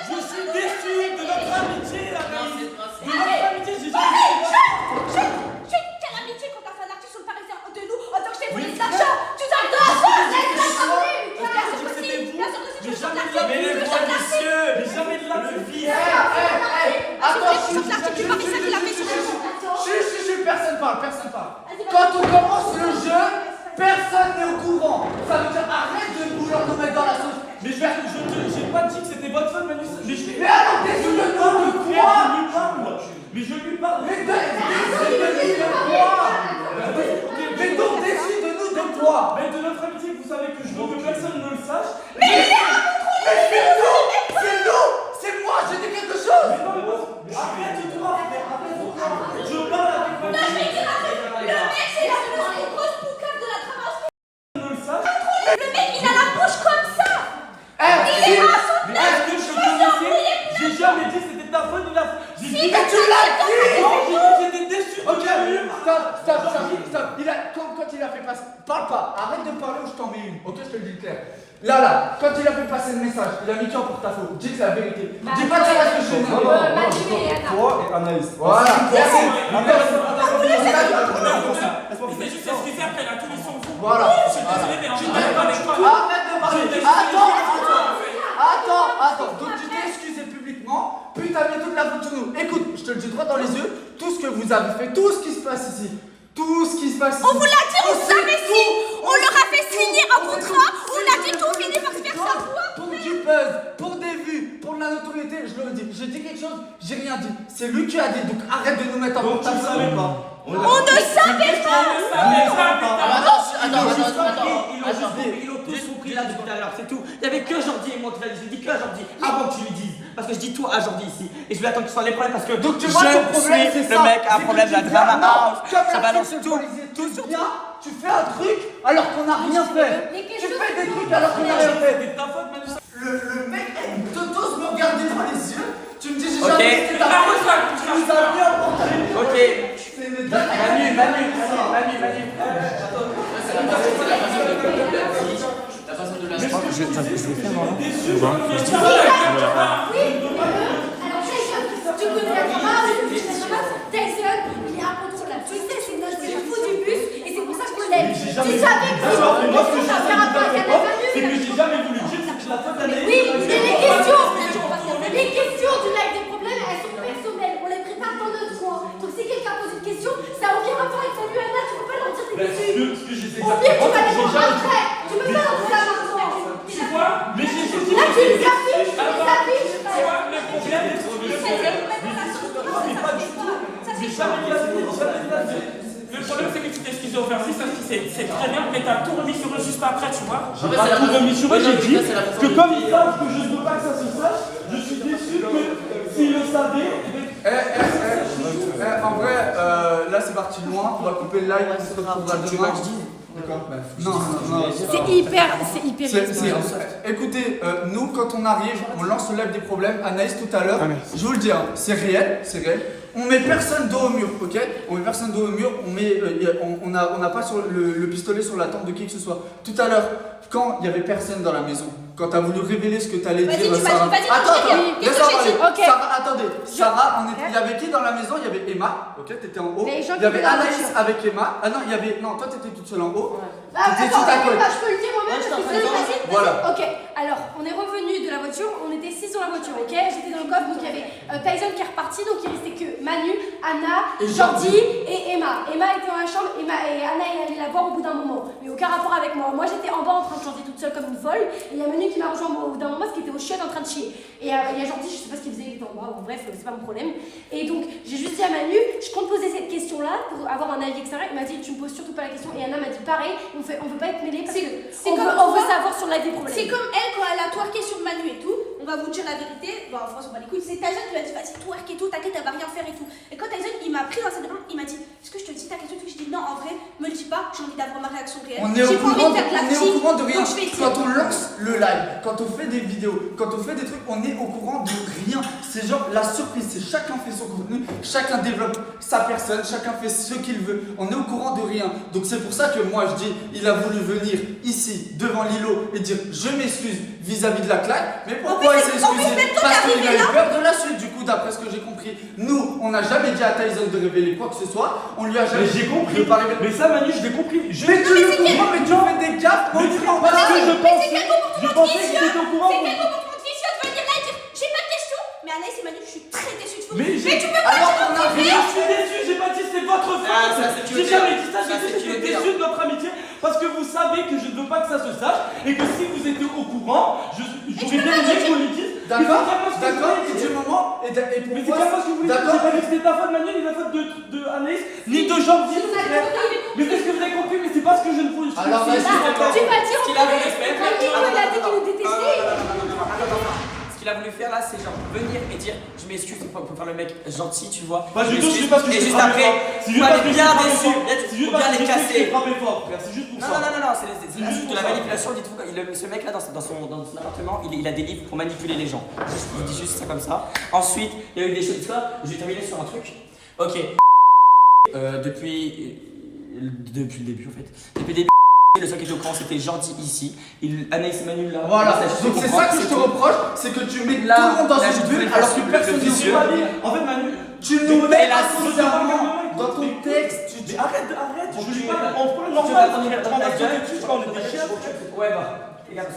je suis déçu de notre amitié, Anaïs. De notre amitié, j'ai jamais dit. Quelle amitié quand t'as fait un article sur le Parisien de nous en tant que je t'ai volé de l'argent. Tu t'as de la sauce. Mais jamais de la vicieux. Mais jamais de la vie. Attends, L'article du Parisien qu'il a fait sur le Chut, personne parle. Quand on commence le jeu, personne n'est au courant. Ça veut dire arrête de vouloir nous mettre dans la sauce. Mais j'ai pas dit que c'était votre faute, Manu. Mais alors, décide-nous de quoi? Mais je lui parle. Mais décide-nous de quoi? Mais donc, décide-nous de quoi? Mais de notre amitié, vous savez que je veux que personne ne le sache. Mais c'est nous. C'est moi, j'ai dit quelque chose. Mais non, mais arrête-toi, frère. Arrête-toi. Je parle avec ma fille. Le mec, c'est la plus grosse poucave de la travail. Ne le sache. Le mec, il a la bouche comme ça. Il est Mais est-ce que je connaissais? J'ai jamais dit que c'était de ta faute. J'ai dit. Mais tu l'as dit. Non, j'ai dit que j'étais déçu. Ok, stop. Quand il a fait passer... Parle pas, arrête de parler ou je t'en mets une. Ok, je te le dis clair. Là, quand il a fait passer le message, il a mis qui en porte-à-faux? Dis la vérité. Dis pas que ça va se toucher. Toi et Anaïs. Voilà. C'est juste excuser après, la tout ils s'en foutent. Voilà. Je suis désolé, mais en fait, pas avec toi. Arrête de parler. Attends. Donc tu t'es excusé publiquement, puis t'as mis toute la faute sur nous. Écoute, je te le dis droit dans les yeux, tout ce que vous avez fait, tout ce qui se passe ici, On vous l'a dit, on savait si. On leur a fait signer un contrat. On a dit tout, on finit par se faire ça. pour du buzz, pour des vues, pour de la notoriété, je le dis. J'ai dit quelque chose, j'ai rien dit. C'est lui qui a dit, donc arrête de nous mettre en Donc tu ne savais pas. On ne savait pas. Ils l'ont tous compris là depuis tout à l'heure, c'est tout. Il n'y avait que Jordi et moi qui l'a dit. Je dis que à Jordi avant que tu lui dises. Parce que je dis tout à Jordi ici. Et je vais attendre qu'il soit les problèmes parce que donc, tu vois, ton problème, c'est le mec a un problème de la drama house. Ça balance tout. Bien, tu fais un truc alors qu'on n'a rien fait. Tu fais des trucs alors qu'on n'a rien fait. Le mec, t'oses me regarder dans les yeux. Tu me dis, j'ai jamais été ta faute. Tu nous as bien porté. Ok. Manu. Je crois que je vais faire Alors, tu connais la drama, Tyson, il est incontrôlable. Tu sais, c'est notre fou du bus et c'est pour ça qu'on l'aime. Tu savais que c'est c'est que j'ai jamais voulu dire que la faute d'Anaïs. Oui, mais les questions du live des problèmes, elles sont personnelles. On les prépare dans notre coin. Donc si quelqu'un pose une question, ça n'a aucun rapport avec Salut Anna, tu peux pas leur dire des questions. Ce que j'essaie Au pire, tu vas les voir après. Tu peux pas leur dire la maintenant. Tu vois, mais j'ai dit. Là, tu les affiches, tu les affiches. Tu vois, le problème, le problème, c'est que tu t'es excusé au versus, c'est très bien, mais t'as tout remis sur eux juste après, tu vois. J'ai pas tout remis sur eux, j'ai dit que comme ils savent que je ne veux pas que ça se sache, je suis déçu que s'ils le savaient. En vrai, là c'est parti loin, on va couper le live, on se retrouvera demain. D'accord. Non. C'est hyper. Écoutez, nous quand on arrive, on lance le live des problèmes. Anaïs tout à l'heure, je vous le dis, hein, c'est réel. On met personne dos au mur, ok? On met personne dos au mur, on n'a pas sur le pistolet sur la tempe de qui que ce soit. Tout à l'heure, quand il n'y avait personne dans la maison, quand tu as voulu révéler ce que tu allais dire, Sarah. Attendez, Sarah, il y avait qui dans la maison? Il y avait Emma, ok, t'étais en haut. Il y avait Anaïs avec Emma. Ah non, toi t'étais toute seule en haut. Attends, je peux le dire moi-même parce que c'est facile. Voilà. Ok, alors on est revenu de la voiture, on était 6 dans la voiture, ok? J'étais dans le coffre, donc il y avait Tyson qui est reparti, donc il restait que Manu, Anna, Jordi et Emma. Emma était dans la chambre, et Anna est allée la voir au bout d'un moment, mais aucun rapport avec moi. Moi j'étais en bas en train de chanter toute seule comme une folle, et il y a Manu qui m'a rejoint au bout d'un moment parce qu'il était au chiottes en train de chier. Et il y a Jordi, je sais pas ce qu'il faisait, il était en bas, bon, bref, c'est pas mon problème. Et donc j'ai juste dit à Manu, je compte poser cette question-là pour avoir un avis, etc. Il m'a dit, tu me poses surtout pas la question, et Anna m'a dit pareil, on veut pas être mêlés parce qu'on veut savoir sur la vie des problèmes. C'est comme elle quand elle a twerké sur Manu et tout. On va vous dire la vérité. Bon, en France, on va les couilles. C'est Tyson qui lui a dit, vas-y, twerk et tout, t'inquiète, elle va rien faire et tout. Et quand Tyson, il m'a pris dans sa main, il m'a dit, est-ce que je te dis ta question? Je dis, non, en vrai, me le dis pas, j'ai envie d'avoir ma réaction réelle. On est au courant de rien. Donc je vais essayer. Quand on lance le live, quand on fait des vidéos, quand on fait des trucs, on est au courant de rien. C'est genre la surprise, c'est chacun fait son contenu, chacun développe sa personne, chacun fait ce qu'il veut. On est au courant de rien. Donc c'est pour ça que moi je dis, il a voulu venir ici devant Lilo et dire je m'excuse vis-à-vis de la claque. Mais pourquoi il s'est excusé? Parce qu'il a eu peur de la suite, du coup, d'après ce que j'ai compris. Nous, on n'a jamais dit à Tyson de révéler quoi que ce soit. On lui a jamais dit. J'ai compris. Mais ça, Manu, je l'ai compris. Mais tu le comprends, mais tu fais des gaffes. Mais tu m'en parles. Je pensais que tu étais au courant. C'est quel comportement de vicieux de venir là et dire j'ai pas de question? Mais Anaïs et Manu, je suis très déçue de vous. Mais tu peux pas alors dire qu'on a je suis déçu, j'ai pas dit c'est votre faute. J'ai jamais dit ça, j'ai dit que j'étais déçu de notre amitié parce que vous savez que je ne veux pas que ça se sache et que si vous étiez au courant, j'aurais bien aimé que vous le dites. D'accord, et du moment, et pourquoi? Mais c'est pas ce que vous voulez dire, j'ai pas dit que c'était ta faute Manu, ni la faute de Anaïs, ni de Jordi. Mais qu'est-ce que vous avez compris? Mais c'est pas ce que je ne veux. Alors, tu vas dire qu'il a voulu faire. Il a dit qu'il nous détestait. Ce qu'il a voulu faire là, c'est genre venir et dire je m'excuse pour faire le mec gentil, tu vois. Bah, je sais pas ce que et je juste après, vous allez bien déçu, faut bien les casser. Frapper fort, frère, c'est juste pour ça. Non, c'est juste de la manipulation. Dites-vous, ce mec là dans son appartement, il a des livres pour manipuler les gens. Je vous dis juste ça comme ça. Ensuite, il y a eu des choses. Je vais terminer sur un truc. Ok. Depuis le début en fait. Depuis le début. Le seul qui était au courant c'était Jordi ici, Anaïs et Manu là. Voilà, donc c'est ça que je te reproche, c'est que tu mets tout le monde dans une bulle alors que personne ne suit. En fait Manu, tu nous mets associativement dans ton texte. Mais arrête, je lui parle en parle normal, on est des chiens. Ouais bah.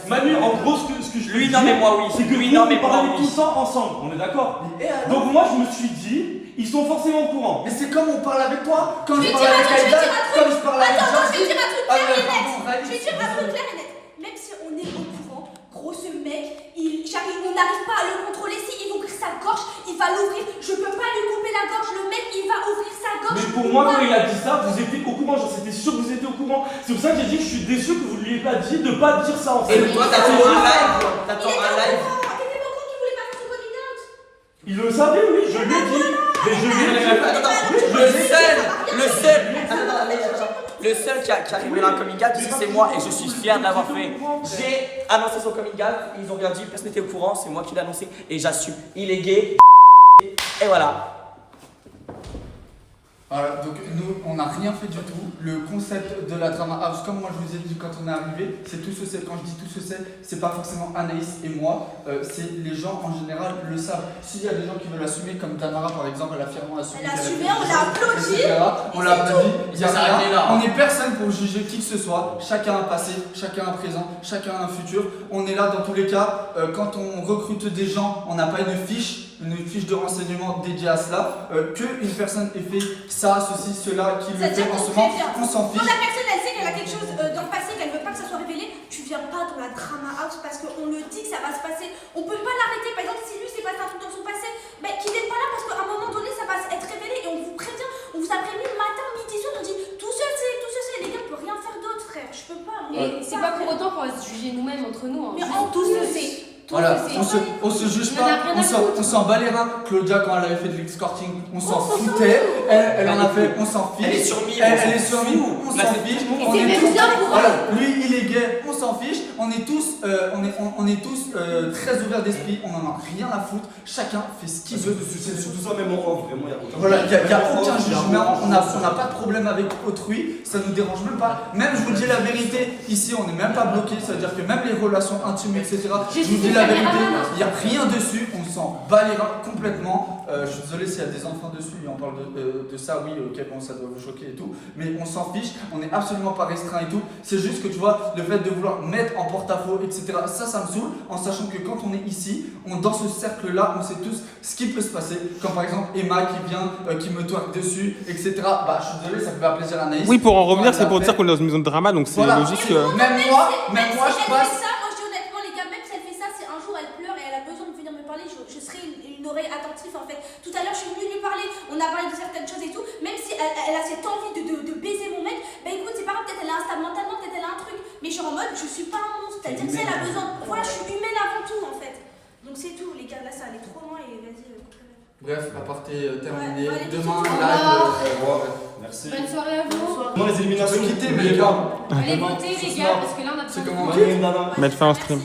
Manu, en gros, ce que je lui non mais moi oui, c'est que lui non mais moi oui. Tout le temps ensemble, on est d'accord. Donc moi je me suis dit, ils sont forcément au courant. Mais c'est comme on parle avec toi, comme je parle avec Aïda, comme je parle avec Jordi. Je vais dire un truc clair et net. Même si on est au courant, gros ce mec, on n'arrive pas à le contrôler. Si il va ouvrir sa gorge, il va l'ouvrir. Je peux pas lui couper la gorge. Le mec, il va ouvrir sa gorge. Mais pour moi, quand il a dit ça, vous étiez au courant. Genre, c'était sûr que vous étiez au courant. C'est pour ça que j'ai dit que je suis déçu que vous ne lui ayez pas dit de pas dire ça en fait. Et toi, t'attends un live. T'attends un live. T'étais pas au courant qu'il voulait pas faire son coming out. Il le savait, oui, je lui ai dit. Mais je lui ai dit. Le seul qui a révélé un coming out ici, c'est moi et je suis fier de l'avoir fait. J'ai annoncé son coming out, ils ont bien dit, personne n'était au courant, c'est moi qui l'ai annoncé et j'assume. Il est gay. Et voilà. Voilà, donc nous, on n'a rien fait du tout. Le concept de la drama house, comme moi je vous ai dit quand on est arrivé, c'est tout ce c'est. Quand je dis tout ce c'est pas forcément Anaïs et moi, c'est les gens en général le savent. S'il y a des gens qui veulent l'assumer, comme Tamara par exemple, elle a fièrement assumé. Elle a assumé, on l'a applaudi. On l'a applaudi. Il y a rien. là. On n'est personne pour juger qui que ce soit. Chacun a un passé, chacun a un présent, chacun a un futur. On est là dans tous les cas. Quand on recrute des gens, on n'a pas une fiche de renseignement dédiée à cela. Qu'une personne ait fait ça, ceci, cela, qui le fait en ce moment, on s'en fiche. Quand la personne elle sait qu'elle a quelque chose dans le passé, qu'elle veut pas que ça soit révélé, tu viens pas dans la drama house parce qu'on le dit que ça va se passer. On peut pas l'arrêter. Par exemple, si lui s'est passé un truc dans son passé, ben, qu'il n'est pas là parce qu'à un moment donné ça va être révélé et on vous prévient. On vous a prévenu matin, midi, soir, on dit tout ça c'est, les gars, on peut rien faire d'autre, frère. Je peux pas. Et c'est pas pour autant qu'on va se juger nous-mêmes entre nous. Mais en tout c'est. Voilà, on se juge pas, on s'en bat les reins. Claudia, quand elle avait fait de l'escorting, on s'en foutait. Elle en a fait, on s'en fiche. Elle est sur Mime. Elle est sur Mime, on s'en fiche. Et c'est même bien pour voilà, lui il est gay, on s'en fiche. On est tous, très ouverts d'esprit, on en a rien à foutre. Chacun fait ce qu'il veut. C'est surtout ça, même en off, vraiment, il y a aucun Voilà, il n'y a aucun jugement, on n'a pas de problème avec autrui, ça nous dérange même pas. Même je vous dis la vérité, ici on n'est même pas bloqué, c'est-à-dire que même les relations intimes, etc. Je vous dis la vérité, il n'y a rien dessus, on s'en bat les reins complètement. Je suis désolé s'il y a des enfants dessus et on parle de ça, oui, ok, bon, ça doit vous choquer et tout, mais on s'en fiche, on n'est absolument pas restreint et tout. C'est juste que tu vois, le fait de vouloir mettre en porte-à-faux, etc., ça me saoule, en sachant que quand on est ici, dans ce cercle-là, on sait tous ce qui peut se passer. Comme par exemple Emma qui vient, qui me twerk dessus, etc. Bah, je suis désolé, ça fait pas plaisir à Anaïs. Oui, pour en revenir, c'est pour dire qu'on est dans une maison de drama, donc c'est voilà. logique que. Même moi, je passe. Moi je dis honnêtement, les gars, même si elle fait ça, c'est un jour elle pleure et elle a besoin de venir me parler, je serai une oreille attentive en fait. Tout à l'heure, je suis venue lui parler, on a parlé de certaines choses et tout. Même si elle a cette envie de baiser mon mec, bah écoute, c'est pas grave, peut-être elle est instable mentalement, peut-être elle a un truc. Mais je suis en mode, je suis pas un monstre, c'est-à-dire que si elle a besoin. Voilà, je suis humaine avant tout en fait. Donc c'est tout, les gars, là ça allait trop loin et vas-y. Bref, la partie terminée. Ouais, Demain, live. Merci. Bonne soirée à vous. Comment les éliminations quitter, mais les gars. Allez voter les gars, parce que là on a besoin de C'est comment Mettre fin au stream.